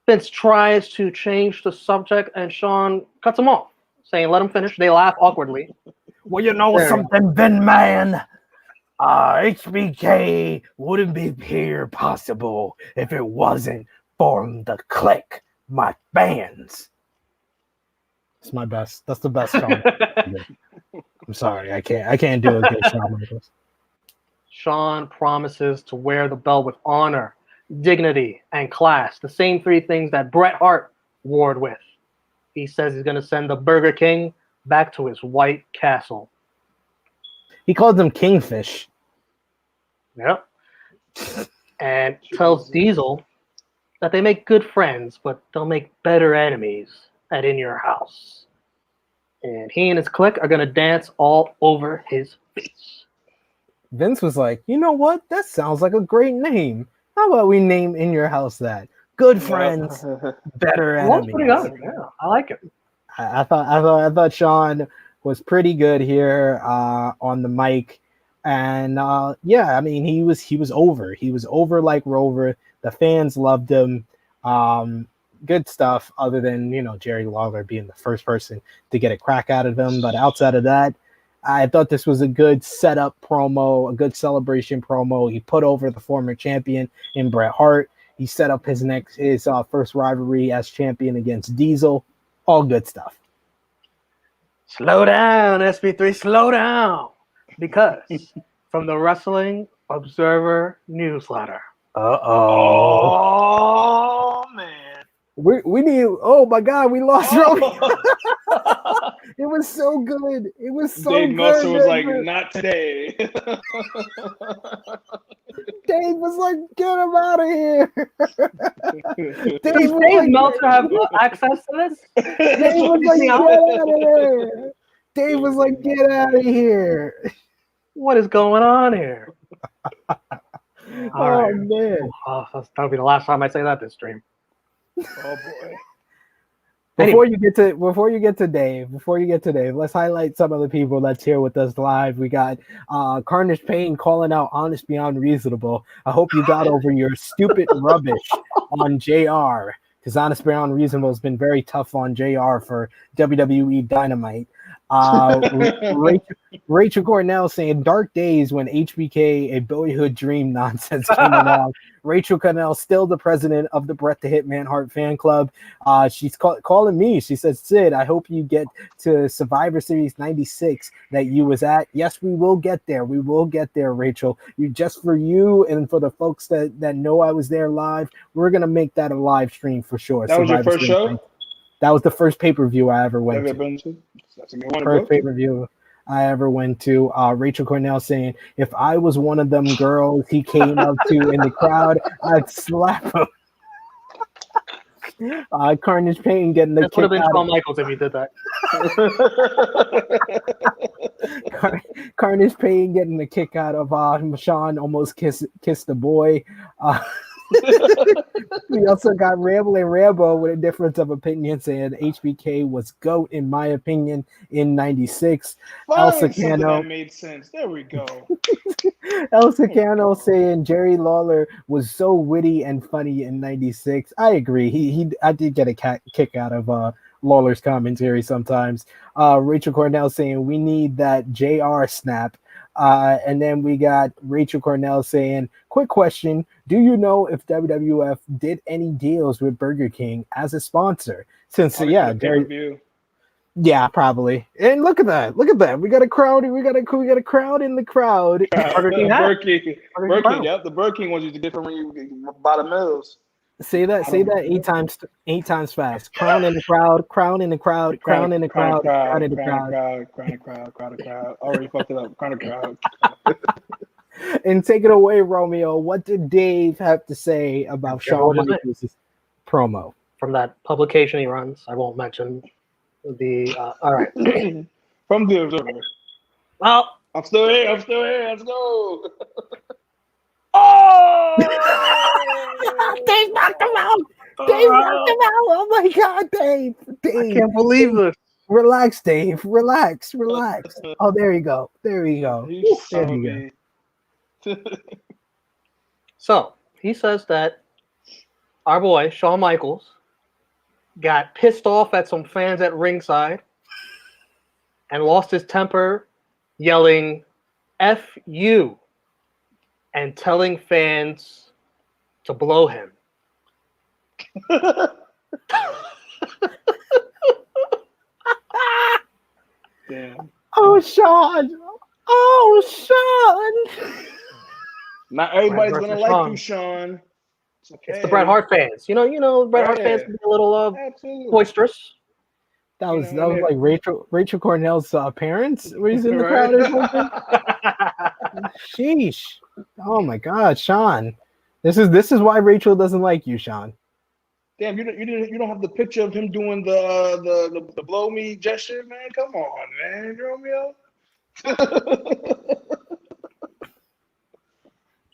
Vince tries to change the subject, and Shawn cuts him off, saying, let him finish. They laugh awkwardly. Well, you know something, Ben Man? HBK wouldn't be here possible if it wasn't for the click, my fans. It's my best. That's the best song. I'm sorry, I can't do a good Shawn Michaels. Shawn promises to wear the belt with honor, dignity, and class. The same three things that Bret Hart warred with. He says he's going to send the Burger King back to his White Castle. He called them Kingfish. Yep. And tells Diesel that they make good friends, but they'll make better enemies at In Your House. And he and his clique are going to dance all over his face. Vince was like, you know what? That sounds like a great name. How about we name In Your House that? Good friends, better enemies. That's pretty good. Yeah, I like it. I thought Shawn was pretty good here on the mic, and I mean he was over. He was over like Rover. The fans loved him. Good stuff. Other than Jerry Lawler being the first person to get a crack out of him, but outside of that, I thought this was a good setup promo, a good celebration promo. He put over the former champion in Bret Hart. He set up his first rivalry as champion against Diesel. All good stuff. Slow down, SP3, slow down. Because from the Wrestling Observer newsletter. Oh man. We need. Oh my God, we lost Romeo. It was so good. It was so Dave good. Meltzer was like, not today. Dave was like, get him out of here. Does Dave Meltzer have access to this? Dave was like, get out of here. Dave was like, get out of here. What is going on here? Oh man. That'll be the last time I say that this stream. Oh boy. Before you get to Dave, let's highlight some of the people that's here with us live. We got Carnage Payne calling out Honest Beyond Reasonable. I hope you got over your stupid rubbish on JR, because Honest Beyond Reasonable has been very tough on JR for WWE Dynamite. Rachel Cornell saying dark days when HBK, a boyhood dream nonsense came along. Rachel Cornell, still the president of the Bret the Hitman Hart fan club. She's calling me. She says, Sid, I hope you get to Survivor Series 96 that you was at. Yes, we will get there. We will get there, Rachel. Just for you and for the folks that know I was there live, we're going to make that a live stream for sure. That was your first show? 96. That was the first pay-per-view I ever went to. That's a good one. First pay-per-view I ever went to. Rachel Cornell saying, if I was one of them girls he came up to in the crowd, I'd slap him. Carnage Payne getting the kick out. That would have been Shawn Michaels if he did that. Carnage Payne getting the kick out of Sean almost kissed the boy. We also got Rambo and Rambo with a difference of opinion saying HBK was GOAT in my opinion in 96. Elsa Cano made sense. There we go. Elsa Cano saying Jerry Lawler was so witty and funny in 96. I agree. I did get a kick out of Lawler's commentary sometimes. Rachel Cornell saying we need that JR snap. And then we got Rachel Cornell saying, quick question, do you know if WWF did any deals with Burger King as a sponsor? Since yeah, probably. And look at that. We got a crowd. We got a crowd in the crowd. Burger King. Yep, the Burger King ones used to get from when you buy the meals. Say that 8 times fast. Crown in the crowd, crown in the crowd, crown in the crowd, crown in the crowd. Crowd. Already fucked it up. Crown in the crowd. And take it away, Romeo. What did Dave have to say about Shawn Michaels' promo? From that publication he runs, I won't mention the. All right. From the Observer. Well, I'm still here. Let's go. Oh! Dave knocked him out. Oh my God, Dave. I can't believe this. Relax, Dave. Relax. Oh, there you go. So he says that our boy Shawn Michaels got pissed off at some fans at ringside and lost his temper, yelling "F you" and telling fans to blow him. Damn. Oh, Sean. Not everybody's gonna like you, Sean. It's okay. It's the Bret Hart fans. You know, Bret Hart fans can be a little boisterous. That was like Rachel Cornell's parents. Were you in the crowd or something? Sheesh. Oh my God, Sean. This is why Rachel doesn't like you, Sean. Damn, you don't have the picture of him doing the blow me gesture, man. Come on, man, Romeo.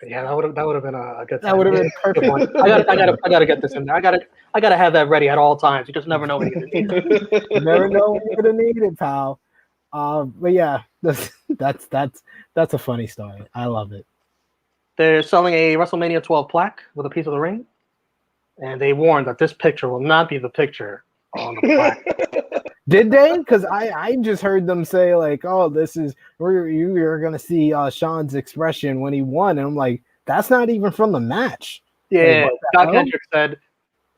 Yeah, that would have been a good time. That would have been perfect. I gotta get this in there. I gotta have that ready at all times. You just never know when you're gonna need it. You never know when you're gonna need it, pal. But yeah, that's a funny story. I love it. They're selling a WrestleMania 12 plaque with a piece of the ring, and they warn that this picture will not be the picture on the plaque. Did they? Because I just heard them say like, "Oh, you're gonna see Sean's expression when he won," and I'm like, "That's not even from the match." Yeah, what the Doc hell? Hendricks said,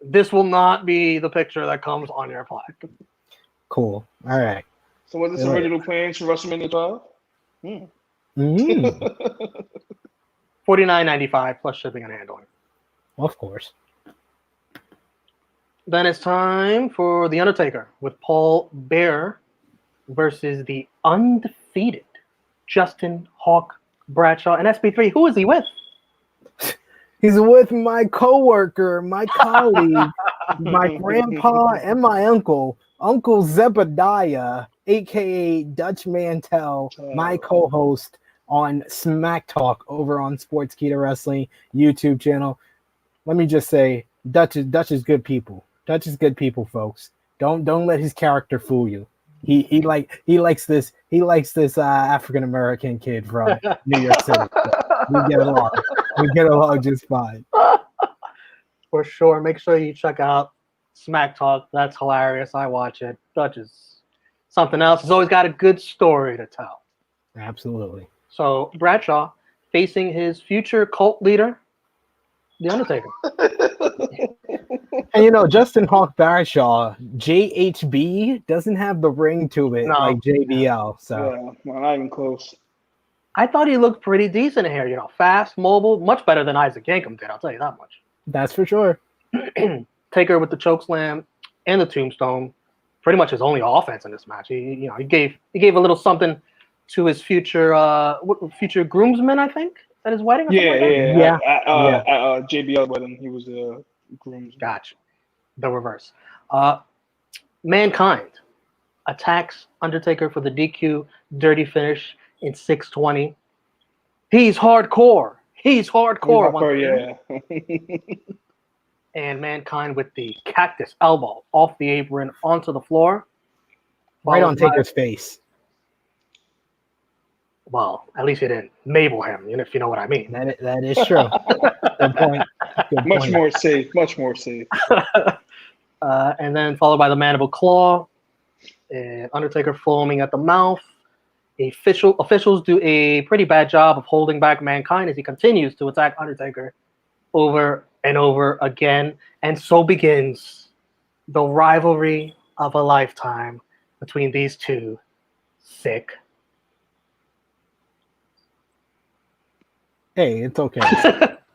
"This will not be the picture that comes on your plaque." Cool. All right. So was this Right. original plans for WrestleMania 12? $49.95 plus shipping and handling. Of course. Then it's time for The Undertaker with Paul Bearer versus the undefeated Justin Hawk Bradshaw and SP3. Who is he with? He's with my coworker, my colleague, my grandpa, and my uncle, Uncle Zebediah, aka Dutch Mantel, my co-host on Smack Talk over on Sportskeeda Wrestling YouTube channel. Let me just say, Dutch is good people. Dutch is good people, folks. Don't let his character fool you. He likes this African American kid from New York City. We get along. We get along just fine. For sure. Make sure you check out Smack Talk. That's hilarious. I watch it. Dutch is something else. He's always got a good story to tell. Absolutely. So Bradshaw facing his future cult leader, The Undertaker. And Justin Hawk Bradshaw, JHB doesn't have the ring to it like JBL. So Yeah, not even close. I thought he looked pretty decent here. Fast, mobile, much better than Isaac Yankem did. I'll tell you that much. that's for sure. Taker with the chokeslam and the tombstone, pretty much his only offense in this match. He gave a little something to his future groomsmen, I think, at his wedding. Yeah. At JBL wedding, he was a groomsman. Gotcha. The reverse. Mankind attacks Undertaker for the DQ dirty finish in 620. He's hardcore. Yeah. And Mankind with the cactus elbow off the apron onto the floor. Right on Taker's face. Well, at least he didn't Mabel him, if you know what I mean. That is true. Good point. Much more safe. And then followed by the mandible claw. And Undertaker foaming at the mouth. Officials do a pretty bad job of holding back Mankind as he continues to attack Undertaker over and over again. And so begins the rivalry of a lifetime between these two sick. Hey, it's okay.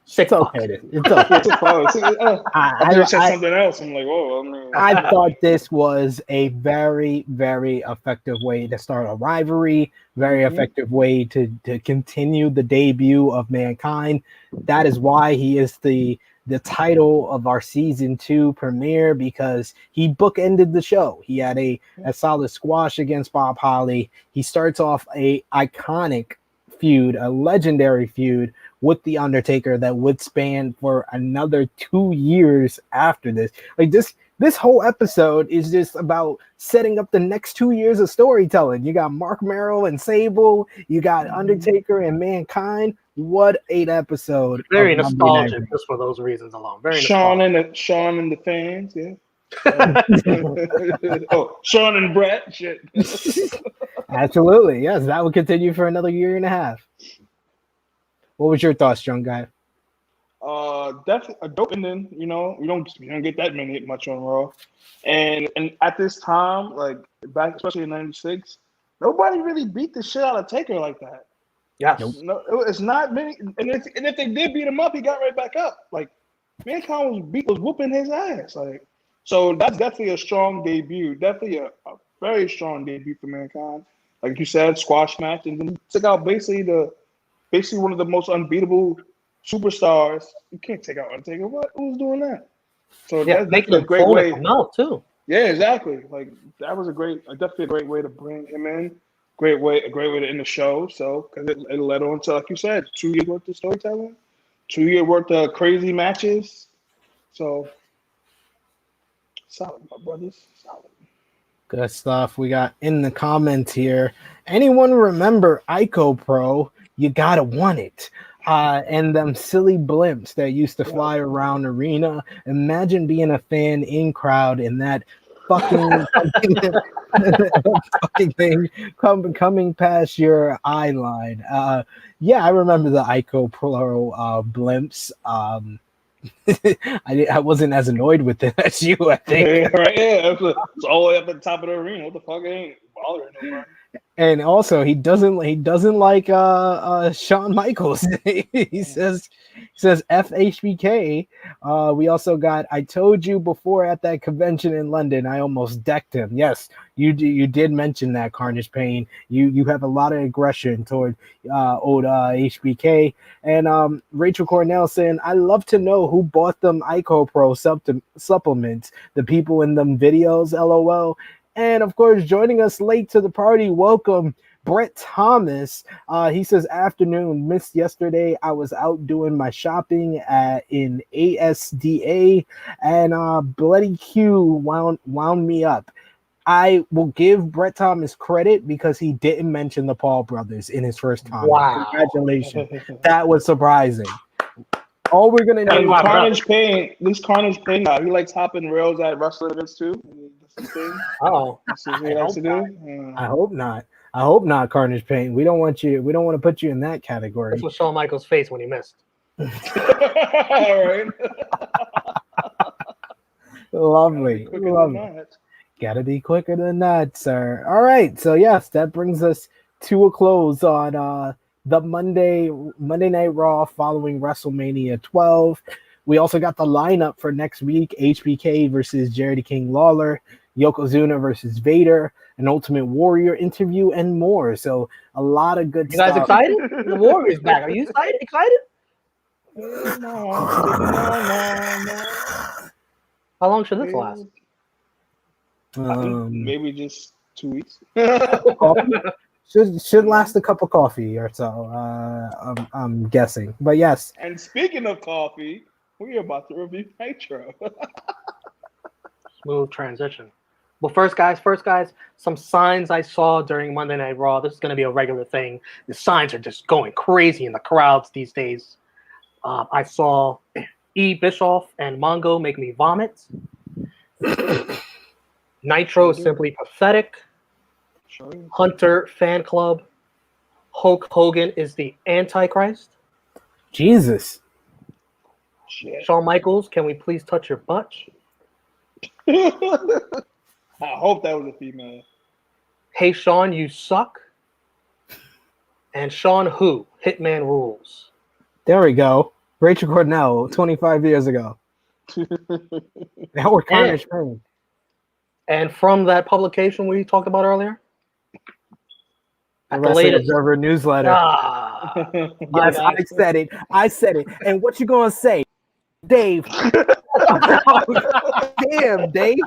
Sick. It's okay. It's okay. I just said something else. I'm like, whoa. I thought this was a very, very effective way to start a rivalry, very effective way to continue the debut of Mankind. That is why he is the title of our season 2 premiere, because he bookended the show. He had a solid squash against Bob Holly. He starts off a iconic feud, a legendary feud with The Undertaker that would span for another 2 years after this. Like this whole episode is just about setting up the next 2 years of storytelling. You got Mark Merrill and Sable, you got Undertaker and Mankind. What an episode. Very nostalgic just for those reasons alone. Very Sean and the fans, yeah. Sean and Brett, shit. Absolutely, yes. That would continue for another year and a half. What was your thoughts, Young Guy? Definitely a dope ending. We don't get that much on Raw, and at this time, like back especially in '96, nobody really beat the shit out of Taker like that. Yes. No, it's not many. And if they did beat him up, he got right back up. Like Mankind was whooping his ass. Like, so that's definitely a strong debut. Definitely a very strong debut for Mankind. Like you said, squash match, and then he took out basically one of the most unbeatable superstars. You can't take out Undertaker. Who's doing that? So yeah, that's making a great way. No, too. Yeah, exactly. Like that was definitely a great way to bring him in. A great way to end the show. So because it led on to, like you said, 2 years worth of storytelling, 2 year worth of crazy matches. So solid, my brothers. Solid. Good stuff. We got in the comments here. Anyone remember Ico Pro? You gotta want it. And them silly blimps that used to fly around arena. Imagine being a fan in crowd in that fucking fucking thing coming past your eye line. Yeah, I remember the Ico Pro blimps. I wasn't as annoyed with it as you, I think. Yeah, right. Yeah, it's all the way up at the top of the arena. What the fuck? It ain't bothering nobody. And also, he doesn't like Shawn Michaels. he says FHBK. We also got. I told you before at that convention in London, I almost decked him. Yes, you did mention that, Carnage Pain. You have a lot of aggression toward old HBK. And Rachel Cornell saying, I love to know who bought them Ico Pro supplements. The people in them videos. LOL. And of course, joining us late to the party, welcome Brett Thomas. He says, afternoon, missed yesterday. I was out doing my shopping in ASDA, and Bloody Q wound me up. I will give Brett Thomas credit because he didn't mention the Paul brothers in his first comment. Wow. Congratulations. That was surprising. All we're going to And do Carnage Pain, this Carnage Pain guy, he likes hopping rails at wrestling events too. That's his thing. Oh, That's what he likes to do. I hope not. I hope not, Carnage Pain. We don't want to put you in that category. this was Shawn Michaels' face when he missed. All right. Lovely. Gotta be quicker than that, sir. All right. So yes, that brings us to a close on the Monday Night Raw following WrestleMania 12. We also got the lineup for next week: HBK versus Jerry King Lawler, Yokozuna versus Vader, an Ultimate Warrior interview, and more. So a lot of good stuff. You guys excited? The Warrior's back. Are you excited? No. How long should this last? Maybe just 2 weeks. Coffee? Should last a cup of coffee or so. I'm guessing, but yes. And speaking of coffee, we're about to review Nitro. Smooth transition. Well, first, guys, some signs I saw during Monday Night Raw. This is going to be a regular thing. The signs are just going crazy in the crowds these days. I saw E. Bischoff and Mongo make me vomit. Nitro is simply pathetic. Hunter fan club. Hulk Hogan is the Antichrist. Jesus. Shit. Shawn Michaels, can we please touch your butt? I hope that was a female. Hey, Sean, you suck. And Sean Who, Hitman Rules. There we go. Rachel Cornell, 25 years ago. Now we're Carnage Pain. And from that publication we talked about earlier, The Wrestling Observer newsletter. Yes, I said it. And what you gonna say, Dave? Damn, Dave.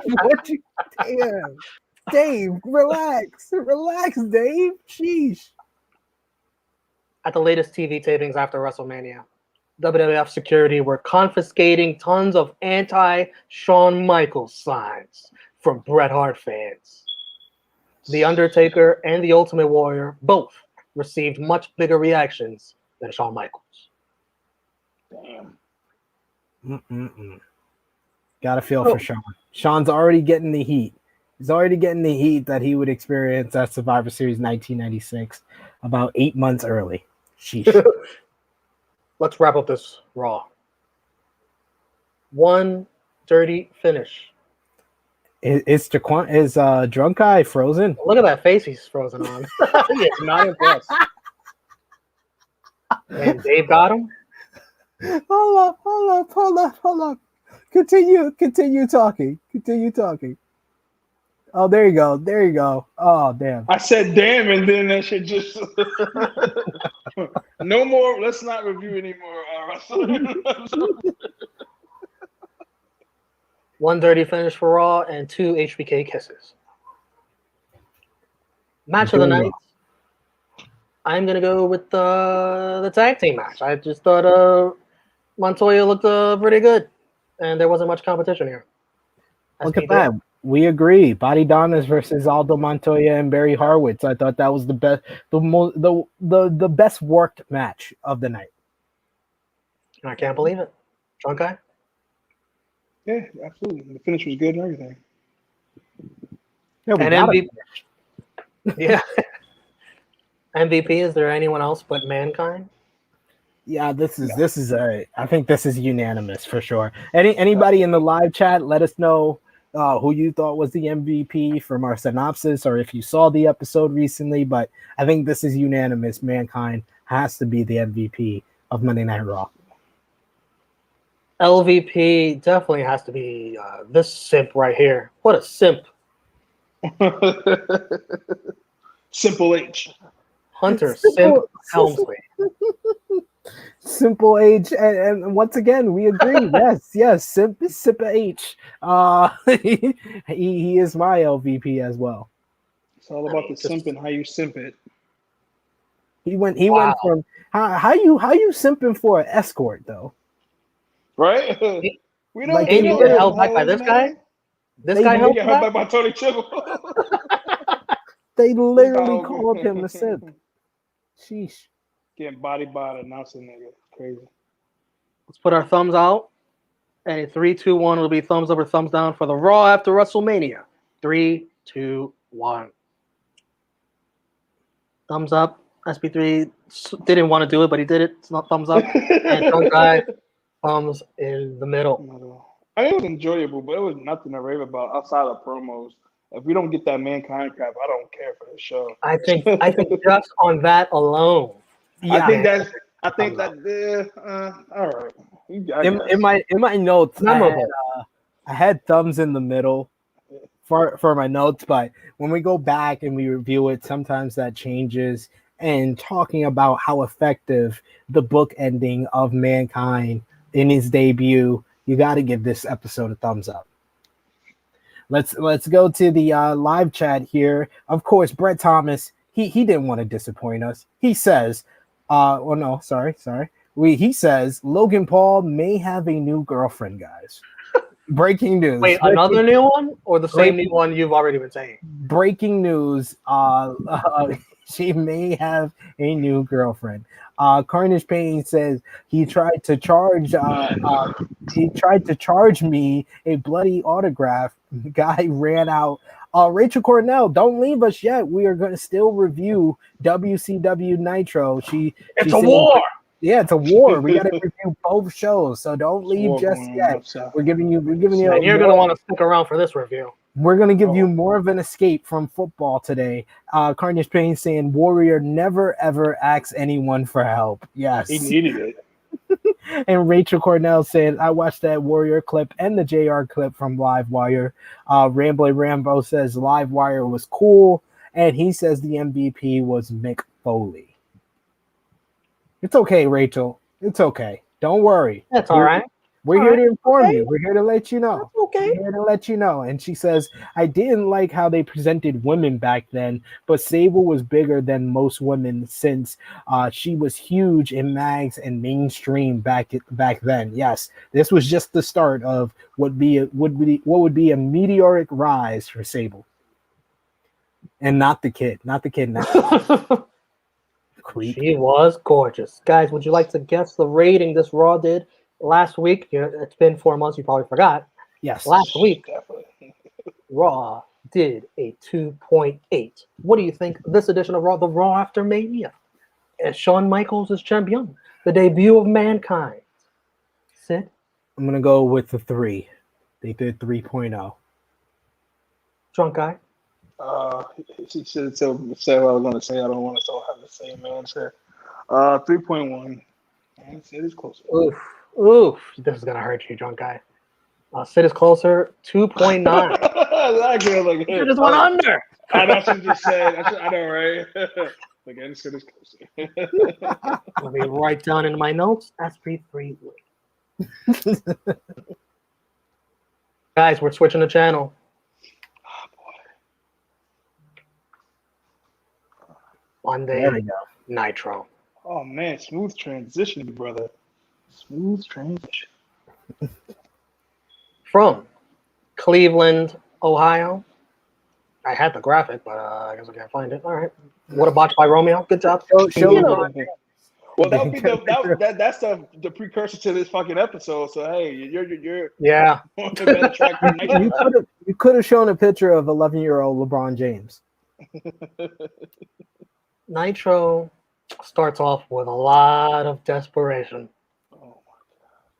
Dave, relax, Dave. Sheesh. At the latest TV tapings after WrestleMania, WWF security were confiscating tons of anti-Shawn Michaels signs from Bret Hart fans. The Undertaker and the Ultimate Warrior both received much bigger reactions than Shawn Michaels. Damn. Gotta feel for Shawn. Shawn's already getting the heat. He's already getting the heat that he would experience at Survivor Series 1996, about 8 months early. Sheesh. Let's wrap up this Raw. One dirty finish. Is Drunk Guy frozen? Look at that face he's frozen on. He is not impressed. And Dave got him. Hold up. Continue talking. Oh, there you go. Oh, damn. I said damn, and then that shit just no more. Let's not review anymore. One dirty finish for Raw and 2 HBK kisses. Match of the night. I'm gonna go with the tag team match. I just thought Montoya looked pretty good, and there wasn't much competition here. Look at that. We agree. Body Donnas versus Aldo Montoya and Barry Horowitz. I thought that was the best, the best worked match of the night. I can't believe it. Drunk Guy? Yeah, absolutely. The finish was good and everything. Yeah, we And gotta MVP. Yeah. MVP. Is there anyone else but Mankind? Yeah, this is I think this is unanimous for sure. Anybody in the live chat, let us know who you thought was the MVP from our synopsis, or if you saw the episode recently. But I think this is unanimous. Mankind has to be the MVP of Monday Night Raw. LVP definitely has to be this simp right here. What a simp. Simple H. Hunter Simp Helmsley. Simple H, and once again we agree. yes, Simp H. He is my LVP as well. It's all about the simp and how you simp it. He went from how you simping for an escort though, right? We don't Like, And you know get that, held back by this guy? man. This They guy You held get you held back? back by Tony Chibble. they literally No. called him a simp. Sheesh. Getting bodied by an announcer nigga. Crazy. Let's put our thumbs out. And in 3, 2, 1, it'll be thumbs up or thumbs down for the Raw after WrestleMania. 3, 2, 1. Thumbs up. SP3 didn't want to do it, but he did it. It's not thumbs up. And Drunk Guy, thumbs in the middle. I mean, it was enjoyable, but it was nothing to rave about outside of promos. If we don't get that Mankind crap, I don't care for the show. I think just on that alone. I think that all right. In my notes, Memorable. I had thumbs in the middle for my notes, but when we go back and we review it, sometimes that changes. And talking about how effective the book ending of Mankind in his debut, you got to give this episode a thumbs up. Let's go to the live chat here. Of course, Brett Thomas, he didn't want to disappoint us. He says, he says Logan Paul may have a new girlfriend, guys. Breaking news. Wait, another new one or the same new one you've already been saying? Breaking news. She may have a new girlfriend. Carnage Payne says he tried to charge me a bloody autograph. The guy ran out. Rachel Cornell, don't leave us yet. We are going to still review WCW Nitro. It's a war. Yeah, it's a war. We got to review both shows, so don't leave just yet. We're giving you. And you're going to want to stick around for this review. We're going to give you more of an escape from football today. Carnage Payne saying Warrior never, ever asks anyone for help. Yes. He needed it. And Rachel Cornell said, I watched that Warrior clip and the JR clip from Livewire. Ramblin' Rambo says Livewire was cool. And he says the MVP was Mick Foley. It's okay, Rachel. It's okay. Don't worry. That's all right. We're here to inform you. We're here to let you know. That's okay. We're here to let you know. And she says, I didn't like how they presented women back then, but Sable was bigger than most women since she was huge in mags and mainstream back then. Yes, this was just the start of what would be a meteoric rise for Sable. And not the kid. Now. She was gorgeous. Guys, would you like to guess the rating this Raw did last week? It's been 4 months. You probably forgot. Yes. Last week, Raw did a 2.8. What do you think of this edition of Raw, the Raw after Mania? As Shawn Michaels is champion, the debut of Mankind. Sid? I'm going to go with the 3. They did 3.0. Drunk Guy? She should have said what I was going to say. I don't want to have the same answer. 3.1. Sid is closer. Oof. This is going to hurt you, Drunk Guy. Sid is closer, 2.9. Exactly. You just went under. I know what you just said. I know, right? Again, Sid is closer. Let me write down in my notes. SP3. Guys, we're switching the channel. Monday There we go. Nitro. Oh man, smooth transition, brother. Smooth transition. From Cleveland, Ohio. I had the graphic, but I guess I can't find it. All right. What a botch by Romeo. Good job. Show Well, that'll be that's the precursor to this fucking episode. So hey, you're Yeah. on the better track than Nitro. You could have shown a picture of 11-year-old LeBron James. Nitro starts off with a lot of desperation. Oh,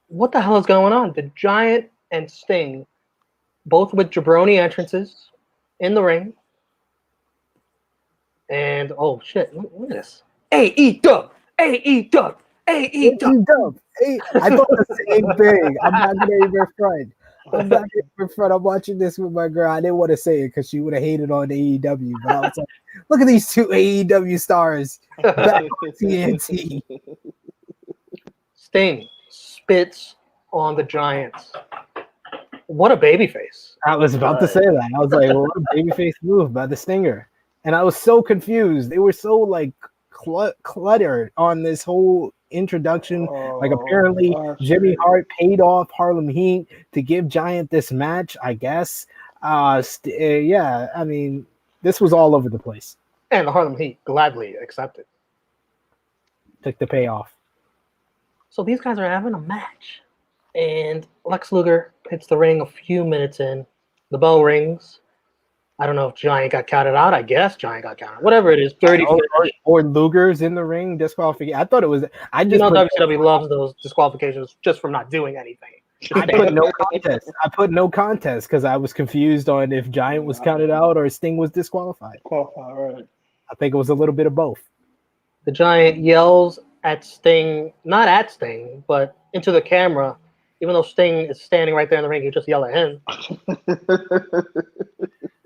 What the hell is going on? The Giant and Sting, both with jabroni entrances in the ring. And oh shit, look at this. AE-Dub! AE-Dub! AE-Dub! I thought the same thing. I'm not gonna even front. I'm watching this with my girl. I didn't want to say it because she would have hated on AEW, but I was like, look at these two AEW stars back on TNT. Sting spits on the Giants. What a babyface. I was about to say that. I was like, well, what a babyface move by the Stinger. And I was so confused. They were so like cluttered on this whole introduction. Like apparently Jimmy Hart paid off Harlem Heat to give Giant this match, I guess. Yeah, I mean, this was all over the place. And the Harlem Heat gladly accepted. Took the payoff. So these guys are having a match. And Lex Luger hits the ring a few minutes in. The bell rings. I don't know if Giant got counted out. I guess Giant got counted. Whatever it is, 30 or Luger's in the ring disqualification. I thought it was. I just WCW loves those disqualifications just from not doing anything. I put no contest. I put no contest because I was confused on if Giant was counted out or Sting was disqualified. Right. I think it was a little bit of both. The Giant yells at Sting, not at Sting, but into the camera. Even though Sting is standing right there in the ring, you just yell at him.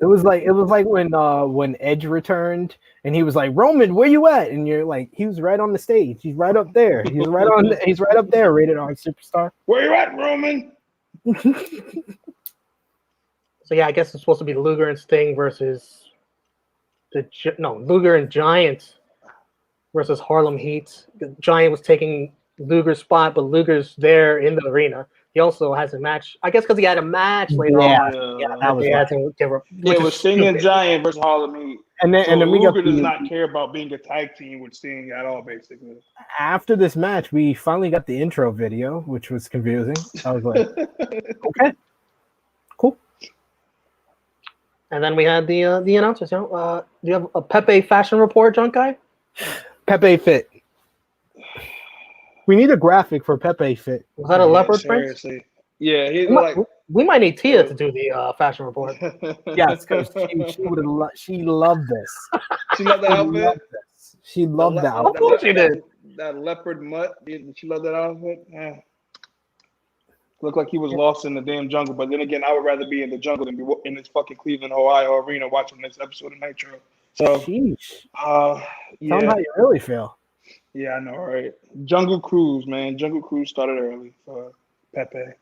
It was like when Edge returned and he was like, Roman, where you at? And you're like, he was right on the stage. He's right up there. He's right up there, rated R superstar. Where you at, Roman? So yeah, I guess it's supposed to be Luger and Sting versus Luger and Giant versus Harlem Heat. The Giant was taking Luger's spot, but Luger's there in the arena. He also has a match, I guess, because he had a match later on. Yeah, that was it was Sting and Giant versus Harlem Heat. And then we Luger does not care about being a tag team with Sting at all, basically. After this match, we finally got the intro video, which was confusing. I was like, okay, cool. And then we had the announcers. Do you have a Pepe fashion report, Drunk Guy? Pepe fit. We need a graphic for Pepe fit. Was that a leopard print? Seriously. Yeah, he's like. We might need Tia to do the fashion report. Yes, because she loved this. She loved the outfit. She loved that outfit. Of course she did. That leopard mutt. She loved that outfit. Yeah. Looked like he was lost in the damn jungle. But then again, I would rather be in the jungle than be in this fucking Cleveland, Ohio arena watching this episode of Nitro. So, sheesh. Yeah. Tell them how you really feel. Yeah, I know, right? Jungle Cruise, man. Jungle Cruise started early for Pepe.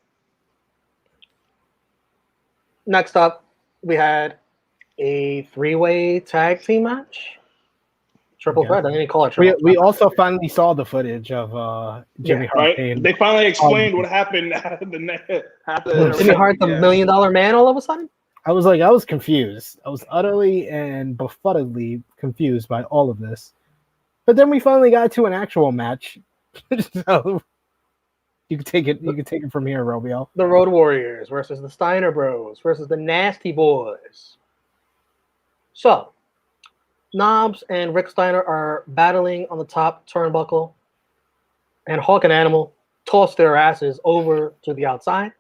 Next up, we had a three-way tag team match. Triple threat. I didn't call it triple we also finally saw the footage of Jimmy Hart. Right? They finally explained what happened after Jimmy Hart, the $1 million man, all of a sudden? I was confused. I was utterly and befuddledly confused by all of this. But then we finally got to an actual match. So you can take it from here, Romeo. The Road Warriors versus the Steiner Bros versus the Nasty Boys. So, Knobs and Rick Steiner are battling on the top turnbuckle, and Hawk and Animal toss their asses over to the outside.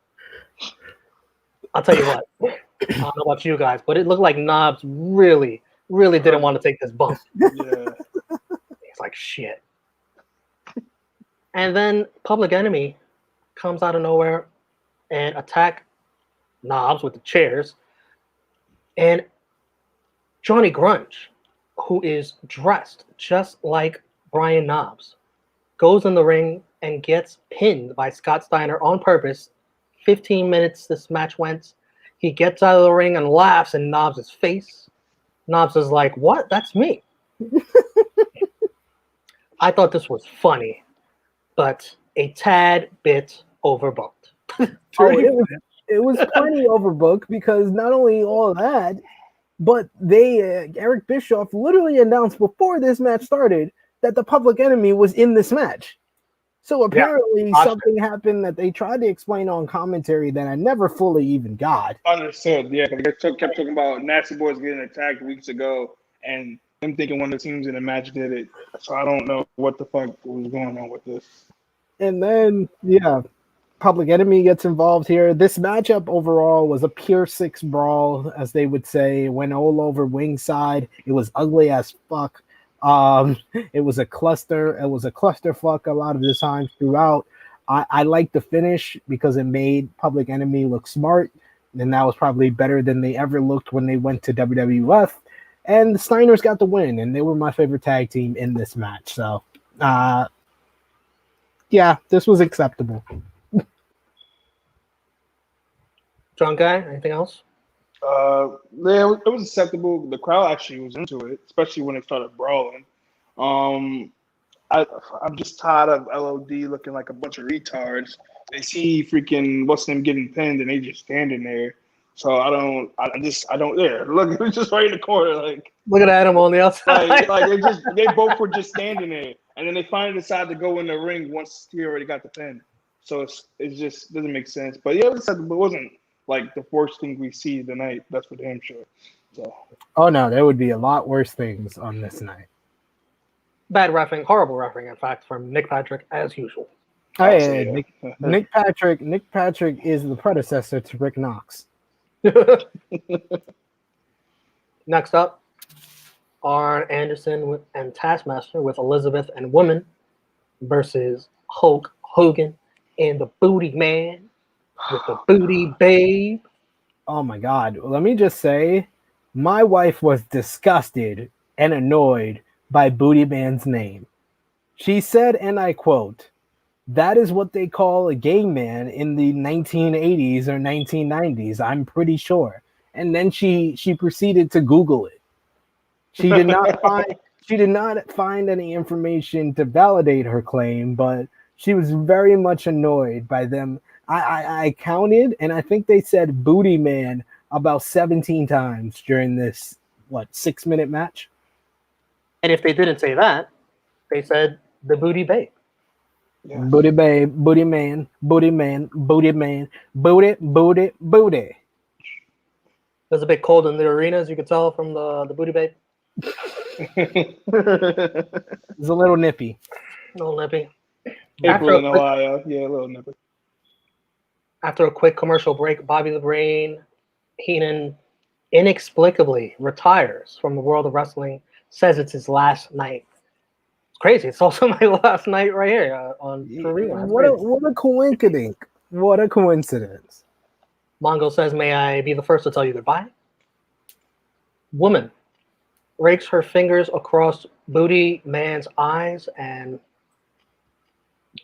I'll tell you what. I don't know about you guys, but it looked like Knobs really, really didn't want to take this bump. Yeah. It's like shit. And then Public Enemy comes out of nowhere and attack Knobs with the chairs. And Johnny Grunge, who is dressed just like Brian Knobs, goes in the ring and gets pinned by Scott Steiner on purpose. 15 minutes this match went. He gets out of the ring and laughs in Knobs' face. Knobs is like, what? That's me. I thought this was funny, but a tad bit overbooked. It was plenty overbooked because not only all that, but they Eric Bischoff literally announced before this match started that the Public Enemy was in this match. So apparently Gotcha. something happened that they tried to explain on commentary that I never fully even got. Understood. Yeah, because they kept talking about Nasty Boys getting attacked weeks ago, and them thinking one of the teams in the match did it. So I don't know what the fuck was going on with this. And then, yeah, Public Enemy gets involved here. This matchup overall was a pure 6 brawl, as they would say. It went all over ringside. It was ugly as fuck. It was a cluster. It was a clusterfuck a lot of the times throughout. I liked the finish because it made Public Enemy look smart, and that was probably better than they ever looked when they went to WWF. And the Steiners got the win, and they were my favorite tag team in this match. So, yeah, this was acceptable. Drunk guy, anything else? Yeah, it was acceptable. The crowd actually was into it, especially when they started brawling. I'm just tired of LOD looking like a bunch of retards. They see freaking what's them getting pinned, and they just standing there. So I don't. Yeah, look, it's just right in the corner. Like, Look at Adam on the outside. they both were just standing there, and then they finally decided to go in the ring once he already got the pin. So it just doesn't make sense. But yeah, it wasn't like the worst thing we see tonight. That's for damn sure. So. Oh no, there would be a lot worse things on this night. Bad refereeing, horrible refereeing, in fact, from Nick Patrick as usual. Hey, Nick Patrick is the predecessor to Rick Knox. Next up, Arn Anderson and Taskmaster with Elizabeth and Woman versus Hulk Hogan and the Booty Man with the Booty Babe. Oh my God. Let me just say, my wife was disgusted and annoyed by Booty Man's name. She said, and I quote, "That is what they call a gay man in the 1980s or 1990s, I'm pretty sure." And then she proceeded to Google it. She did not find any information to validate her claim, but she was very much annoyed by them. I counted, and I think they said Booty Man about 17 times during this 6-minute match. And if they didn't say that, they said the Booty Babe. Yeah. Booty Babe, Booty Man, Booty Man, Booty Man, Booty, Booty, Booty. It was a bit cold in the arena, as you could tell from the Booty Babe. It's a little nippy. No nippy. April in Ohio. Yeah, a little nippy. After a quick commercial break, Bobby the Brain Heenan inexplicably retires from the world of wrestling, says it's his last night. It's crazy. It's also my last night right here on Tru Rewind. What a coincidence. What a coincidence. Mongo says, "May I be the first to tell you goodbye?" Woman rakes her fingers across Booty Man's eyes, and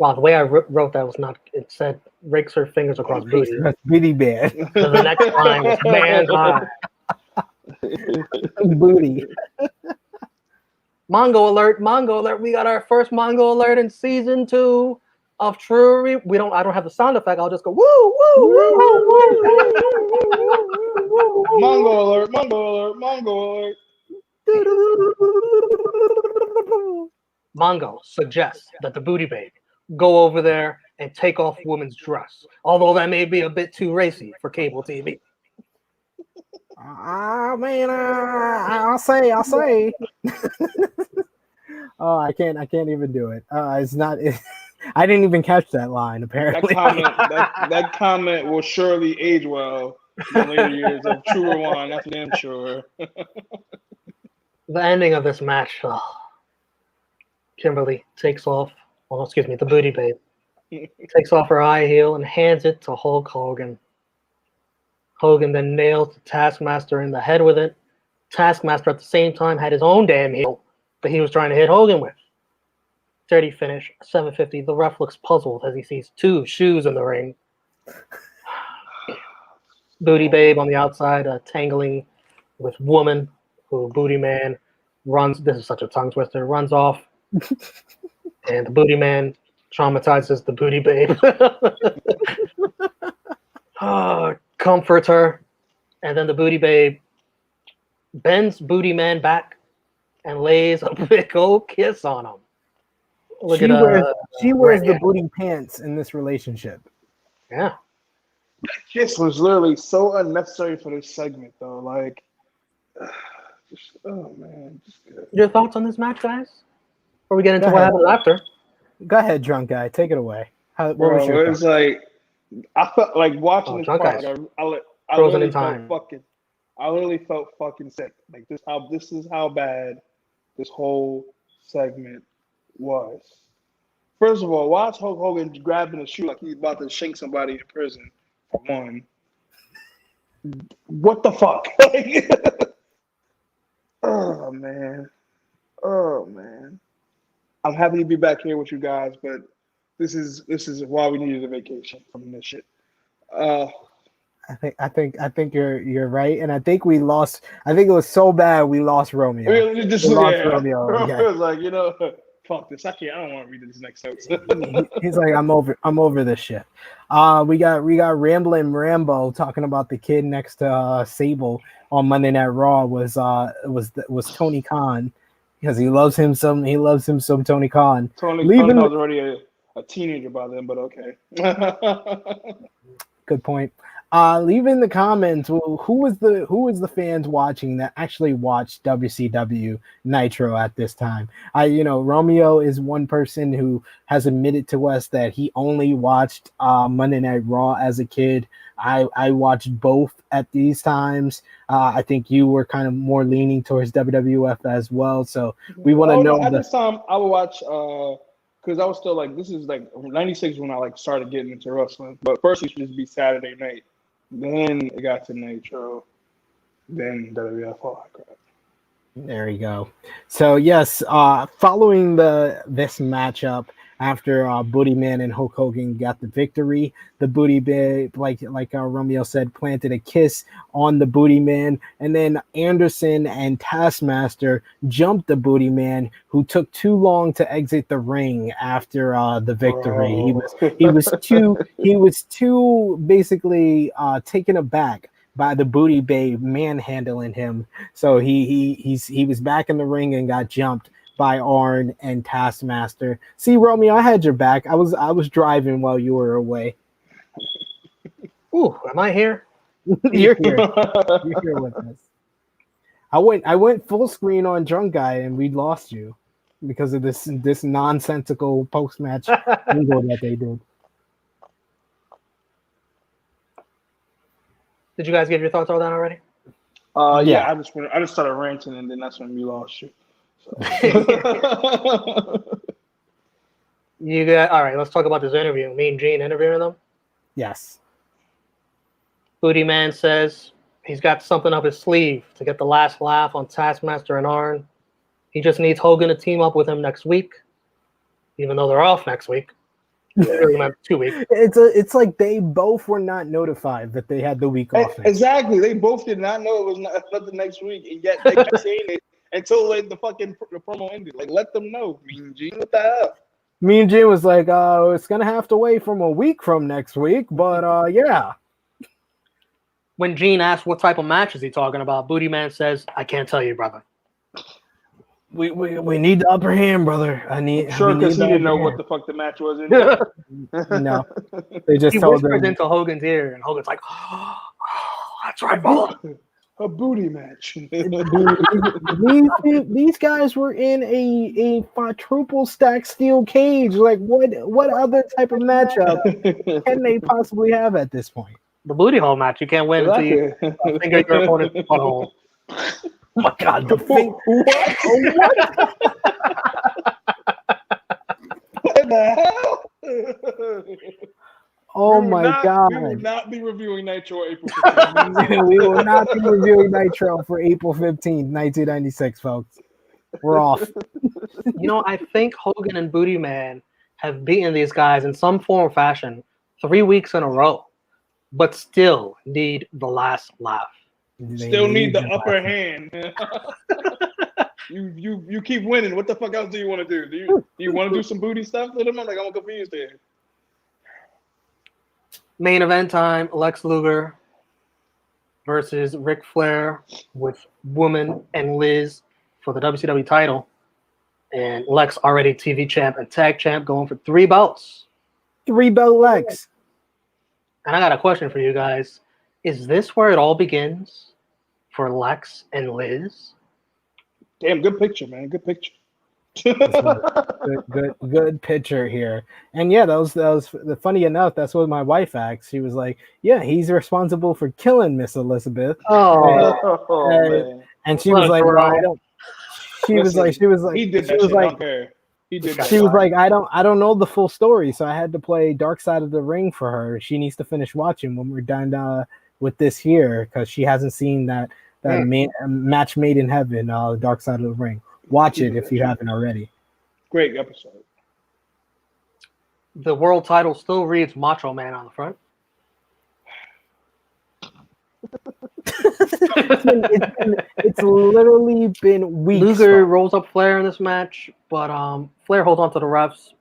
wow, the way I wrote that was not. It said rakes her fingers across Booty. That's Booty Man. So the next line was man's eye. Booty. Mongo alert! Mongo alert! We got our first Mongo alert in season 2 of Tru Rewind. I don't have the sound effect. I'll just go woo woo woo woo woo. Mongo alert! Mongo alert! Mongo alert! Mongo suggests that the Booty Babe go over there and take off woman's dress, although that may be a bit too racy for cable TV. Man, I'll say. Oh, I can't even do it. It's not. I didn't even catch that line. Apparently, that comment will surely age well in the later years of Tru Rewind. That's damn sure. The ending of this match. Kimberly takes off. Well, excuse me, the Booty Babe takes off her high heel and hands it to Hulk Hogan. Hogan then nails the Taskmaster in the head with it. Taskmaster at the same time had his own damn heel that he was trying to hit Hogan with. Dirty finish, 750. The ref looks puzzled as he sees 2 shoes in the ring. Booty Babe on the outside, tangling with Woman, who Booty Man runs. This is such a tongue twister. Runs off. And the Booty Man traumatizes the Booty Babe. Comforts her. And then the Booty Babe bends Booty Man back and lays a big old kiss on him. Look she at wears Randy. the booty pants in this relationship. Yeah. Kiss was literally so unnecessary for this segment, though. Like, just, oh man, just good. Your thoughts on this match, guys? Before we get into Go what ahead. happened after. Go ahead, drunk guy. Take it away. What Bro, was your it was thought? like I felt like watching this Drunk part. guys. I Frozen literally in time. I literally felt fucking sick. Like this is how bad this whole segment was. First of all, watch Hulk Hogan grabbing a shoe like he's about to shank somebody in prison. For one, what the fuck? Oh man, oh man. I'm happy to be back here with you guys, but this is why we needed a vacation from this shit. I think you're right, and I think we lost. I think it was so bad we lost Romeo. Really, just We lost yeah. Romeo. It Yeah. was like, fuck this. I don't want to read this next episode. He's like, I'm over this shit. We got Rambling Rambo talking about the kid next to Sable on Monday Night Raw was Tony Khan, because he loves him some Tony Khan. Tony Leaving was already a teenager by then, but okay. Good point. Leave in the comments who was the fans watching that actually watched WCW Nitro at this time. Romeo is one person who has admitted to us that he only watched Monday Night Raw as a kid. I watched both at these times. I think you were kind of more leaning towards WWF as well. So we want to know. At this time, I would watch because I was still like, this is like 96 when I like started getting into wrestling. But first, it should just be Saturday night. Then it got to Nitro. Then WWF. Oh, crap. There you go. So yes, following this matchup, after Booty Man and Hulk Hogan got the victory, the Booty Man, like Romeo said, planted a kiss on the Booty Man, and then Anderson and Taskmaster jumped the Booty Man, who took too long to exit the ring after the victory. He was too basically taken aback by the Booty Babe manhandling him. So he was back in the ring and got jumped by Arn and Taskmaster. See, Romeo, I had your back. I was driving while you were away. Ooh, am I here? You're here. You're here with us. I went full screen on Drunk Guy and we lost you because of this nonsensical post-match bingo that they did. Did you guys give your thoughts all down already? Yeah. I just started ranting, and then that's when we lost you. So. You got all right. Let's talk about this interview. Me and Gene interviewing them. Yes. Booty Man says he's got something up his sleeve to get the last laugh on Taskmaster and Arn. He just needs Hogan to team up with him next week, even though they're off next week. Really meant 2 weeks. It's like they both were not notified that they had the week off. Exactly. They both did not know it was not the next week, and yet they kept saying it until like the promo ended. Like, let them know. Mean Gene, what the hell? Mean Gene was like, it's gonna have to wait from a week from next week, but yeah. When Gene asked what type of match is he talking about, Booty Man says, "I can't tell you, brother." We need the upper hand, brother. Sure, because he didn't know what the fuck the match was. No, they just he told whispers him into Hogan's ear, and Hogan's like, "Oh, that's right, brother." A booty match. these guys were in a quadruple stack steel cage. Like, what other type of matchup can they possibly have at this point? The booty hole match. You can't win until you finger your opponent's butthole. Oh my God, the thing. What? What the hell? Oh my God. We will not be reviewing Nitro April 15th. We will not be reviewing Nitro for April 15th, 1996, folks. We're off. I think Hogan and Booty Man have beaten these guys in some form or fashion 3 weeks in a row, but still need the last laugh. Still need the upper hand. You keep winning. What the fuck else do you want to do? Do you want to do some booty stuff with them? I'm confused there. Main event time: Lex Luger versus Ric Flair with Woman and Liz for the WCW title. And Lex already TV champ and tag champ going for 3 belts. 3-belt Lex. And I got a question for you guys. Is this where it all begins for Lex and Liz? Damn, good picture, man. Good picture. good picture here. And yeah, that was funny enough. That's what my wife asked. She was like, "Yeah, he's responsible for killing Miss Elizabeth." Man. And she was like, "Well, I don't." She was like, he did that she was shit. like, I don't care. He did that. she was like, I don't know the full story, so I had to play Dark Side of the Ring for her. She needs to finish watching when we're done with this here because she hasn't seen that match made in heaven, Dark Side of the Ring. Watch it if you haven't already. Great episode. The world title still reads Macho Man on the front. It's literally been weeks. Luger rolls up Flair in this match, but Flair holds on to the ropes,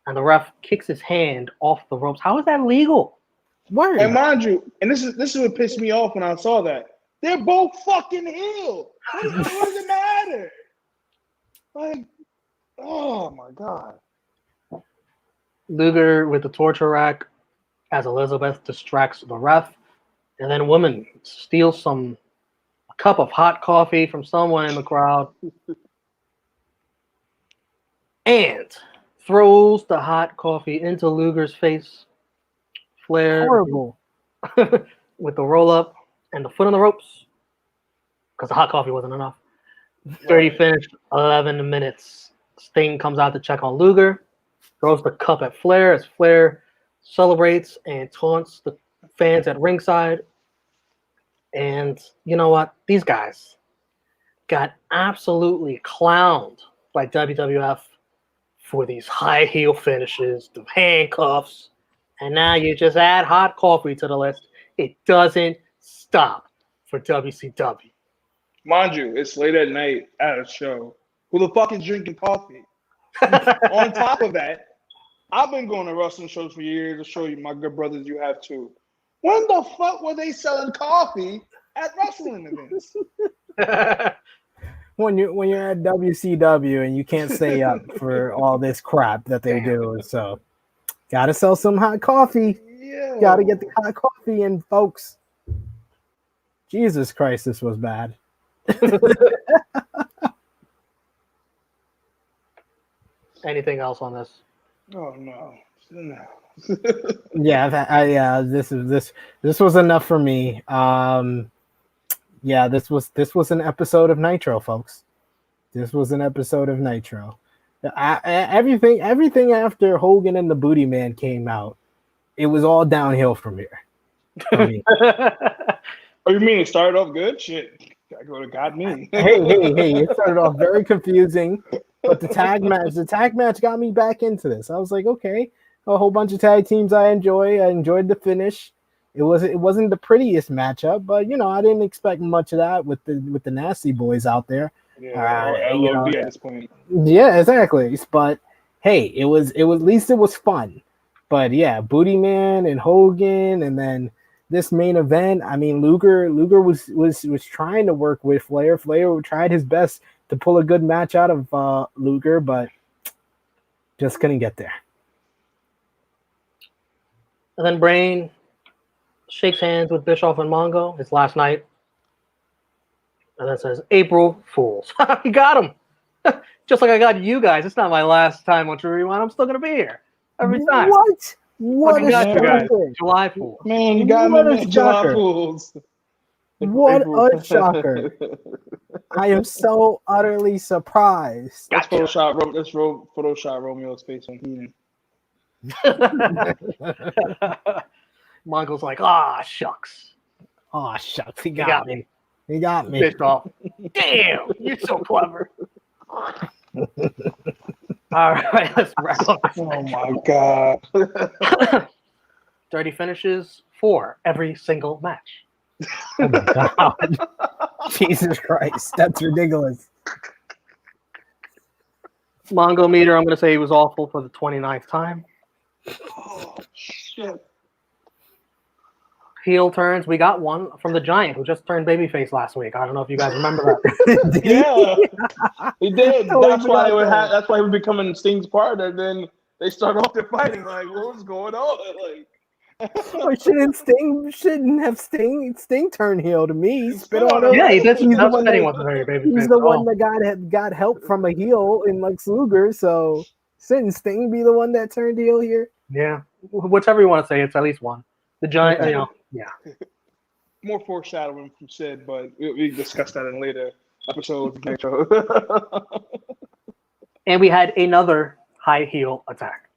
and the ref kicks his hand off the ropes. How is that legal? Word. And mind you, and this is what pissed me off when I saw that. They're both fucking heel. What does it matter? Like, oh my god. Luger with the torture rack as Elizabeth distracts the ref, and then woman steals a cup of hot coffee from someone in the crowd and throws the hot coffee into Luger's face. Flair Horrible. with the roll up and the foot on the ropes because the hot coffee wasn't enough. 30 finished, 11 minutes. Sting comes out to check on Luger, throws the cup at Flair as Flair celebrates and taunts the fans at ringside. And you know what? These guys got absolutely clowned by WWF for these high heel finishes, the handcuffs, and now you just add hot coffee to the list. It doesn't stop for WCW. Mind you, it's late at night at a show. Who the fuck is drinking coffee? On top of that, I've been going to wrestling shows for years to show you, my good brothers, you have too. When the fuck were they selling coffee at wrestling events? When you're at WCW and you can't stay up for all this crap that they do, so gotta sell some hot coffee. Yeah. Gotta get the hot coffee in, folks. Jesus Christ, this was bad. Anything else on this? Oh no. Yeah, this was enough for me. Yeah, this was an episode of Nitro, folks. This was an episode of Nitro. Everything after Hogan and the Booty Man came out, it was all downhill from here. For me. Oh, you mean it started off good? Shit. I go to God me. Hey, it started off very confusing, but the tag match got me back into this. I was like, okay, a whole bunch of tag teams I enjoy. I enjoyed the finish. It wasn't the prettiest matchup, but I didn't expect much of that with the Nasty Boys out there. Yeah, or LOD at this point. Yeah, exactly. But hey, it was at least it was fun. But yeah, Booty Man and Hogan, and then this main event. I mean, Luger was trying to work with Flair. Flair tried his best to pull a good match out of Luger, but just couldn't get there. And then Brain shakes hands with Bischoff and Mongo. It's last night. And then says, April Fools. You got him. Just like I got you guys. It's not my last time on Tru Rewind. I'm still going to be here every time. What? What a shocker. July Fool. Man, you got What me, a July shocker. Fools. What a shocker. I am so utterly surprised. Let's Photoshop Romeo's face on Heenan. Mongo's like, shucks. Shucks. He got me. He got me. Bischoff. Damn, you're so clever. All right, let's wrap up. Oh my god. 30 finishes for every single match. Oh my god. Jesus Christ. That's ridiculous. Mongo meter, I'm going to say he was awful for the 29th time. Oh shit. heel turns. We got one from the Giant who just turned babyface last week. I don't know if you guys remember that. Yeah, he did. Totally That's why they would forgot have. That's why he was becoming Sting's partner. Then they start off their fighting. Like, what's going on? Or shouldn't have Sting turn heel to me. Spit on him. Yeah, he did. He's the That's one Sting that- wasn't very babyface. He's the at all. one that got help from a heel in Lex Luger, so shouldn't Sting be the one that turned heel here? Yeah, whichever you want to say, it's at least one. The Giant, Okay. yeah. More foreshadowing from Sid, but we discussed that in later episodes. of Nitro. And we had another high heel attack.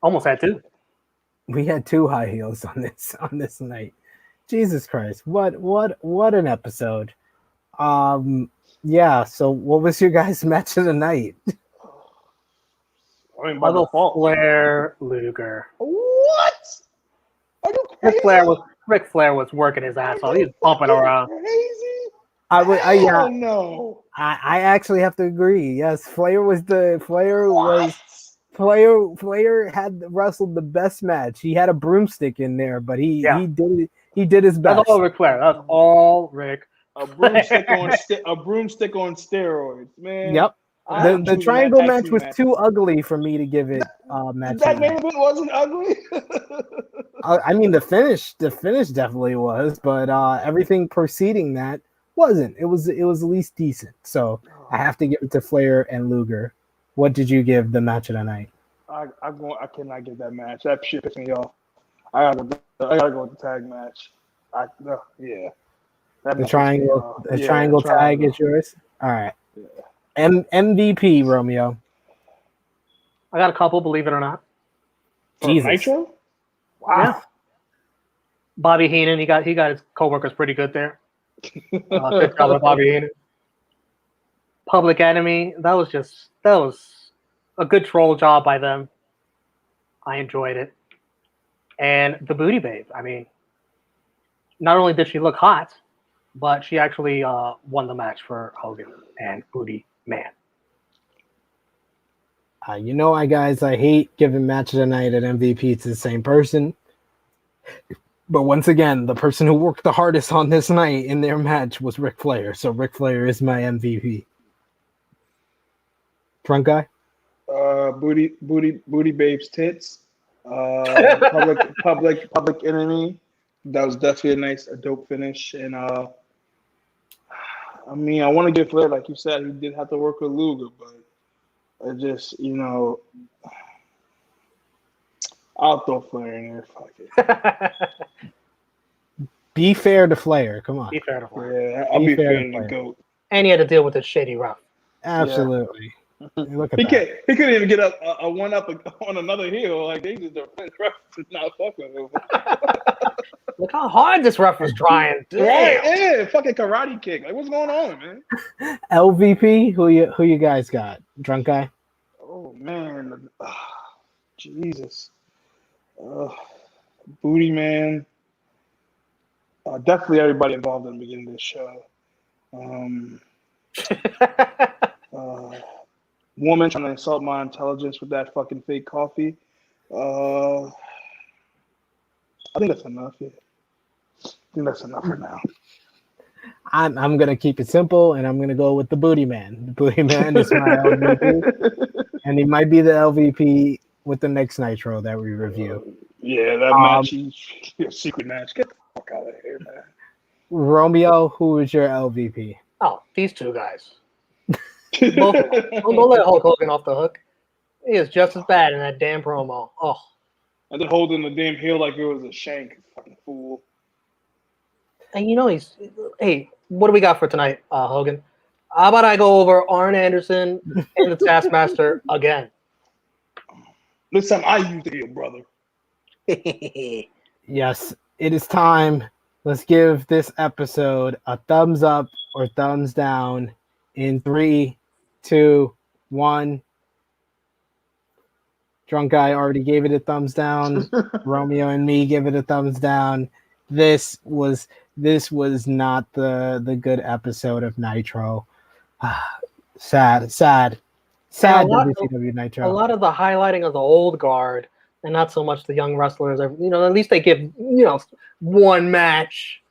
Almost had two. We had two high heels on this night. Jesus Christ, what an episode. Yeah, so what was your guys' match of the night? I mean, by Little default. Flair Luger. What? Are you crazy? Ric Flair was working his ass off. He was bumping around. Crazy? Yeah, No. I actually have to agree. Yes, Flair had wrestled the best match. He had a broomstick in there, but he did his best. That's all Ric Flair. That's all Ric. A broomstick on steroids, man. Yep. I'm The choosing triangle that tag match team was too ugly for me to give it match. That of the main night. event wasn't ugly. I mean, the finish definitely was, but everything preceding that wasn't. It was at least decent. So I have to give it to Flair and Luger. What did you give the match of the night? I cannot get that match. That shit pissed me off. I gotta go with the tag match. Yeah. That The match triangle, pissed me off. triangle tag is yours. All right. Yeah. MVP Romeo. I got a couple, believe it or not. For Jesus. Nitro? Wow. Yeah. Bobby Heenan, he got his coworkers pretty good there. Good job with Bobby Heenan. Public Enemy, that was a good troll job by them. I enjoyed it. And the Booty Babe, I mean, not only did she look hot, but she actually won the match for Hogan and Booty Man. Guys, I hate giving match of the night and MVP to the same person. But once again, the person who worked the hardest on this night in their match was Ric Flair. So Ric Flair is my MVP. Drunk guy? Booty Babe's tits. Public Enemy. That was definitely a dope finish. And I mean, I want to give Flair, like you said, he did have to work with Luger, but it just, I'll throw Flair in there. Fuck it. Be fair to Flair. Come on. Be fair to Flair. Yeah, I'll be fair to Flair. the GOAT. And he had to deal with the shady ref. Absolutely. Look at He that. couldn't even get a one up on another heel. Like they just not fucking with him. Look how hard this ref was trying. Damn. Right, yeah, fucking karate kick. Like what's going on, man? LVP, who you guys got? Drunk guy? Oh man, Jesus, Booty Man. Definitely everybody involved in the beginning of this show. Woman trying to insult my intelligence with that fucking fake coffee. I think that's enough. Yeah. I think that's enough for now. I'm gonna keep it simple, and I'm gonna go with the Booty Man. The Booty Man is my LVP, and he might be the LVP with the next Nitro that we review. Yeah, that match, secret match. Get the fuck out of here, man. Romeo, who is your LVP? Oh, these two guys. Both of them. Don't let Hulk Hogan off the hook. He is just as bad in that damn promo. Oh. And then holding the damn heel like it was a shank. Fucking fool. And hey, what do we got for tonight, Hogan? How about I go over Arn Anderson and the Taskmaster again? This time I used the heel, brother. Yes, it is time. Let's give this episode a thumbs up or thumbs down in 3, 2, 1. Drunk guy already gave it a thumbs down. Romeo and me give it a thumbs down. This was not the good episode of Nitro. Sad A lot- WCW Nitro. A lot of the highlighting of the old guard and not so much the young wrestlers. At least they give one match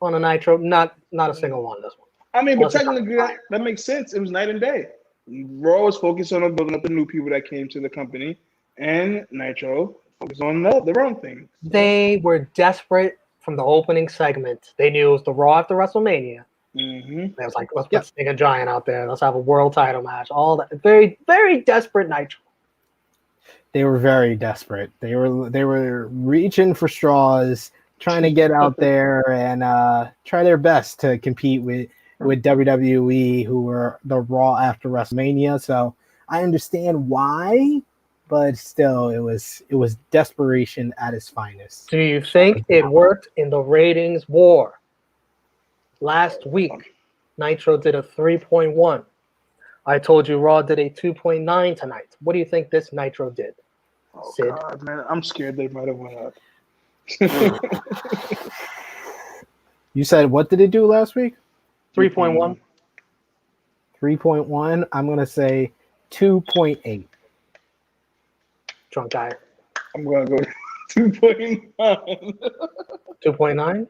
on a Nitro, not a single one. This one. I mean, but Unless it's technically that makes sense. It was night and day. Raw was focused on building up the new people that came to the company, and Nitro focused on the wrong thing. They were desperate from the opening segment. They knew it was the Raw after WrestleMania. Mm-hmm. They was like, let's put Sting and Giant out there. Let's have a world title match. All that. Very, very desperate Nitro. They were very desperate. They were reaching for straws, trying to get out there and try their best to compete with WWE, who were the Raw after WrestleMania. So I understand why, but still, it was desperation at its finest. Do you think it worked in the ratings war? Last week, Nitro did a 3.1. I told you Raw did a 2.9 tonight. What do you think this Nitro did? Oh, Sid? God, man. I'm scared they might have went up. You said, what did it do last week? 3.1. 3.1. I'm going to say 2.8. Drunk guy. I'm going to go 2.9. 2.9.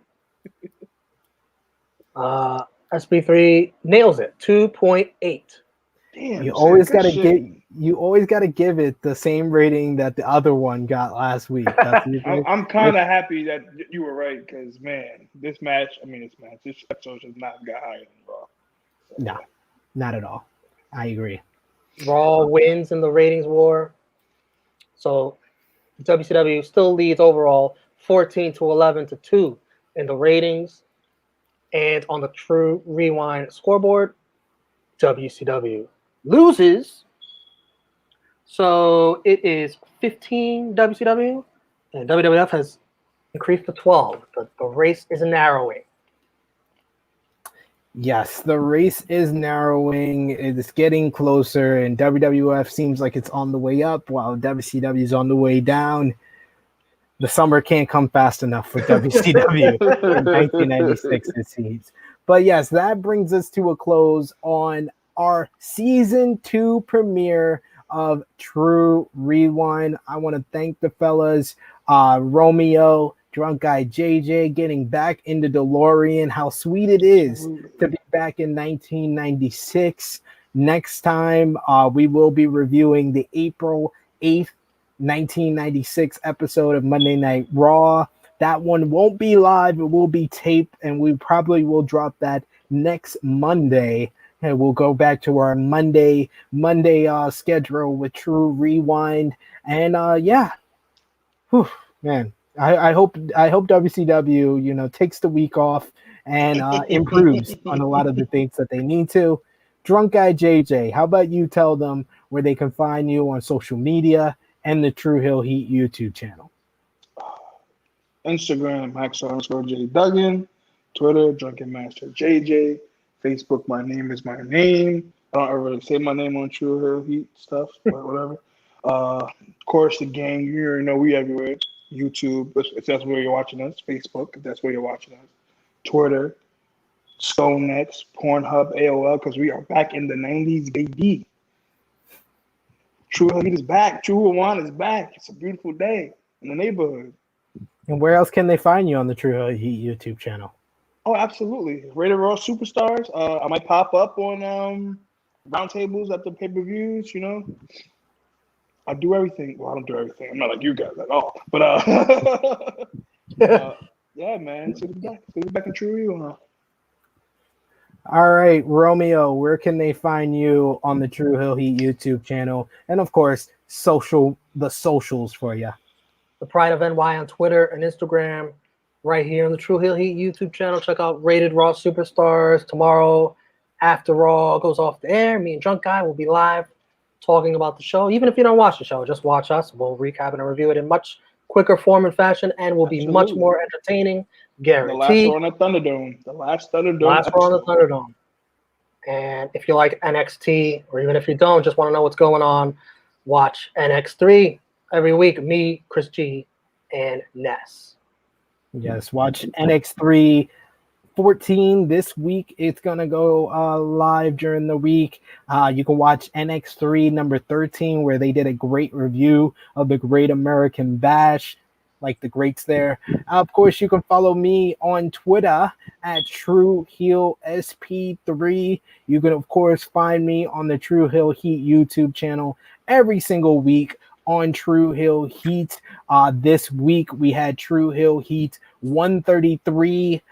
SP3 nails it. 2.8. Damn, You always got to shit. give it the same rating that the other one got last week. I'm kind of happy that you were right because, man, this episode should not got higher than Raw. No, not at all. I agree. Raw wins in the ratings war. So WCW still leads overall 14-11-2 in the ratings. And on the Tru Rewind scoreboard, WCW loses. So it is 15 WCW, and WWF has increased to 12. The race is narrowing. Yes, the race is narrowing. It's getting closer, and WWF seems like it's on the way up while WCW is on the way down. The summer can't come fast enough for WCW in 1996, it seems. But yes, that brings us to a close on our season 2 premiere of Tru Rewind. I want to thank the fellas, Romeo, Drunk Guy JJ, getting back into DeLorean. How sweet it is to be back in 1996. Next time, we will be reviewing the April 8th, 1996 episode of Monday Night Raw. That one won't be live. It will be taped, and we probably will drop that next Monday. And we'll go back to our Monday schedule with Tru Rewind. And man, I hope WCW takes the week off and improves on a lot of the things that they need to. Drunk Guy JJ, how about you tell them where they can find you on social media and the True Hill Heat YouTube channel? Instagram, Max_J Duggan. Twitter, Drunken Master JJ. Facebook, my name is my name. I don't ever really say my name on True Hill Heat stuff, but whatever. Of course, the gang, you already know we everywhere. YouTube, if that's where you're watching us. Facebook, if that's where you're watching us. Twitter, StoneX, Pornhub, AOL, because we are back in the 90s, baby. True Hill Heat is back. True Rewind is back. It's a beautiful day in the neighborhood. And where else can they find you on the True Hill Heat YouTube channel? Oh, absolutely. Rated Raw Superstars. I might pop up on roundtables at the pay-per-views, I do everything. Well, I don't do everything. I'm not like you guys at all. But, yeah, man. So we're back in True Rewind. All right, Romeo, where can they find you on the True Hill Heat YouTube channel? And, of course, the socials for you. The Pride of NY on Twitter and Instagram. Right here on the True Hill Heat YouTube channel. Check out Rated Raw Superstars. Tomorrow, after Raw goes off the air, me and Drunk Guy will be live talking about the show. Even if you don't watch the show, just watch us. We'll recap and review it in much quicker form and fashion, and will be much more entertaining. Guaranteed. The last Raw on the Thunderdome. The last Thunderdome. Last Raw on the Thunderdome. And if you like NXT, or even if you don't, just want to know what's going on, watch NX3 every week. Me, Chris G, and Ness. Yes, watch NX3 14 this week. It's gonna go live during the week. You can watch NX3 number 13, where they did a great review of the Great American Bash, like the greats there. Of course, you can follow me on Twitter at Tru Heel SP3. You can, of course, find me on the Tru Heel Heat YouTube channel every single week on Tru Heel Heat. This week we had Tru Heel Heat 133.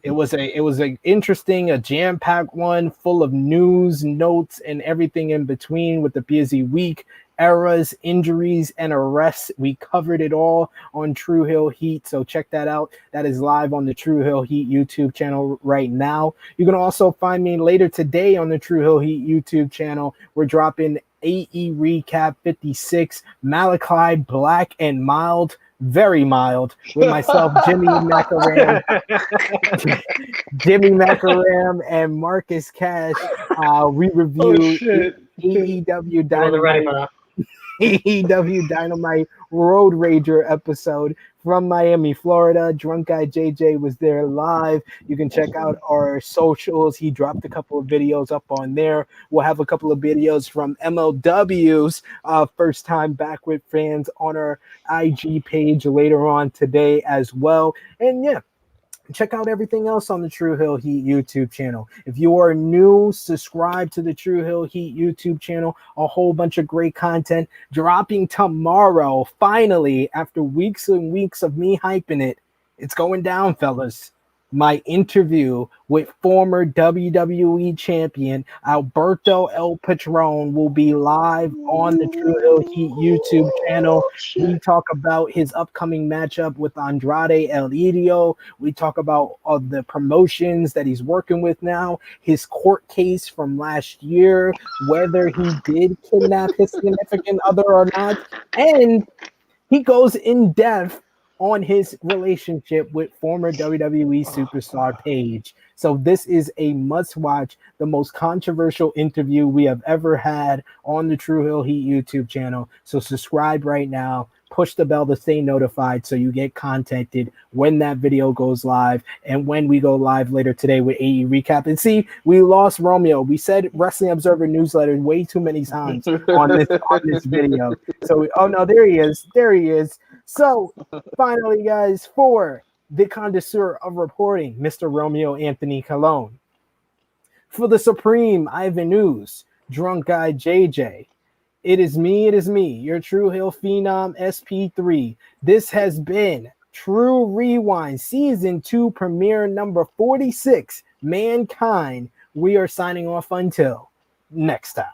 It was an interesting, a jam-packed one, full of news, notes, and everything in between with the busy week. Eras, injuries, and arrests. We covered it all on Tru Heel Heat, so check that out. That is live on the Tru Heel Heat YouTube channel right now. You can also find me later today on the Tru Heel Heat YouTube channel. We're dropping AE Recap 56, Malachi Black and Mild, very mild, with myself, Jimmy Macaram, and Marcus Cash. We review AEW Dynamite. AEW Dynamite Road Rager episode from Miami, Florida. Drunk Guy JJ was there live. You can check out our socials. He dropped a couple of videos up on there. We'll have a couple of videos from MLW's first time back with fans on our IG page later on today as well. And yeah, check out everything else on the Tru Heel Heat YouTube channel. If you are new, subscribe to the Tru Heel Heat YouTube channel. A whole bunch of great content dropping tomorrow. Finally, after weeks and weeks of me hyping it, it's going down, fellas. My interview with former WWE champion Alberto El Patron will be live on the Tru Heel Heat YouTube channel. We talk about his upcoming matchup with Andrade El Idolo. We talk about the promotions that he's working with now, his court case from last year, whether he did kidnap his significant other or not, and he goes in depth on his relationship with former WWE superstar Paige. So this is a must-watch, the most controversial interview we have ever had on the Tru Heel Heat YouTube channel. So subscribe right now. Push the bell to stay notified so you get contacted when that video goes live and when we go live later today with AE Recap. And see, we lost Romeo. We said Wrestling Observer newsletter way too many times on this video. So, oh no, there he is. There he is. So finally, guys, for the connoisseur of reporting, Mr. Romeo Anthony Colon. For the Supreme Ivan News, Drunk Guy JJ. It is me, your Tru Heel Phenom SP3. This has been Tru Rewind Season 2 premiere number 46, Mankind. We are signing off until next time.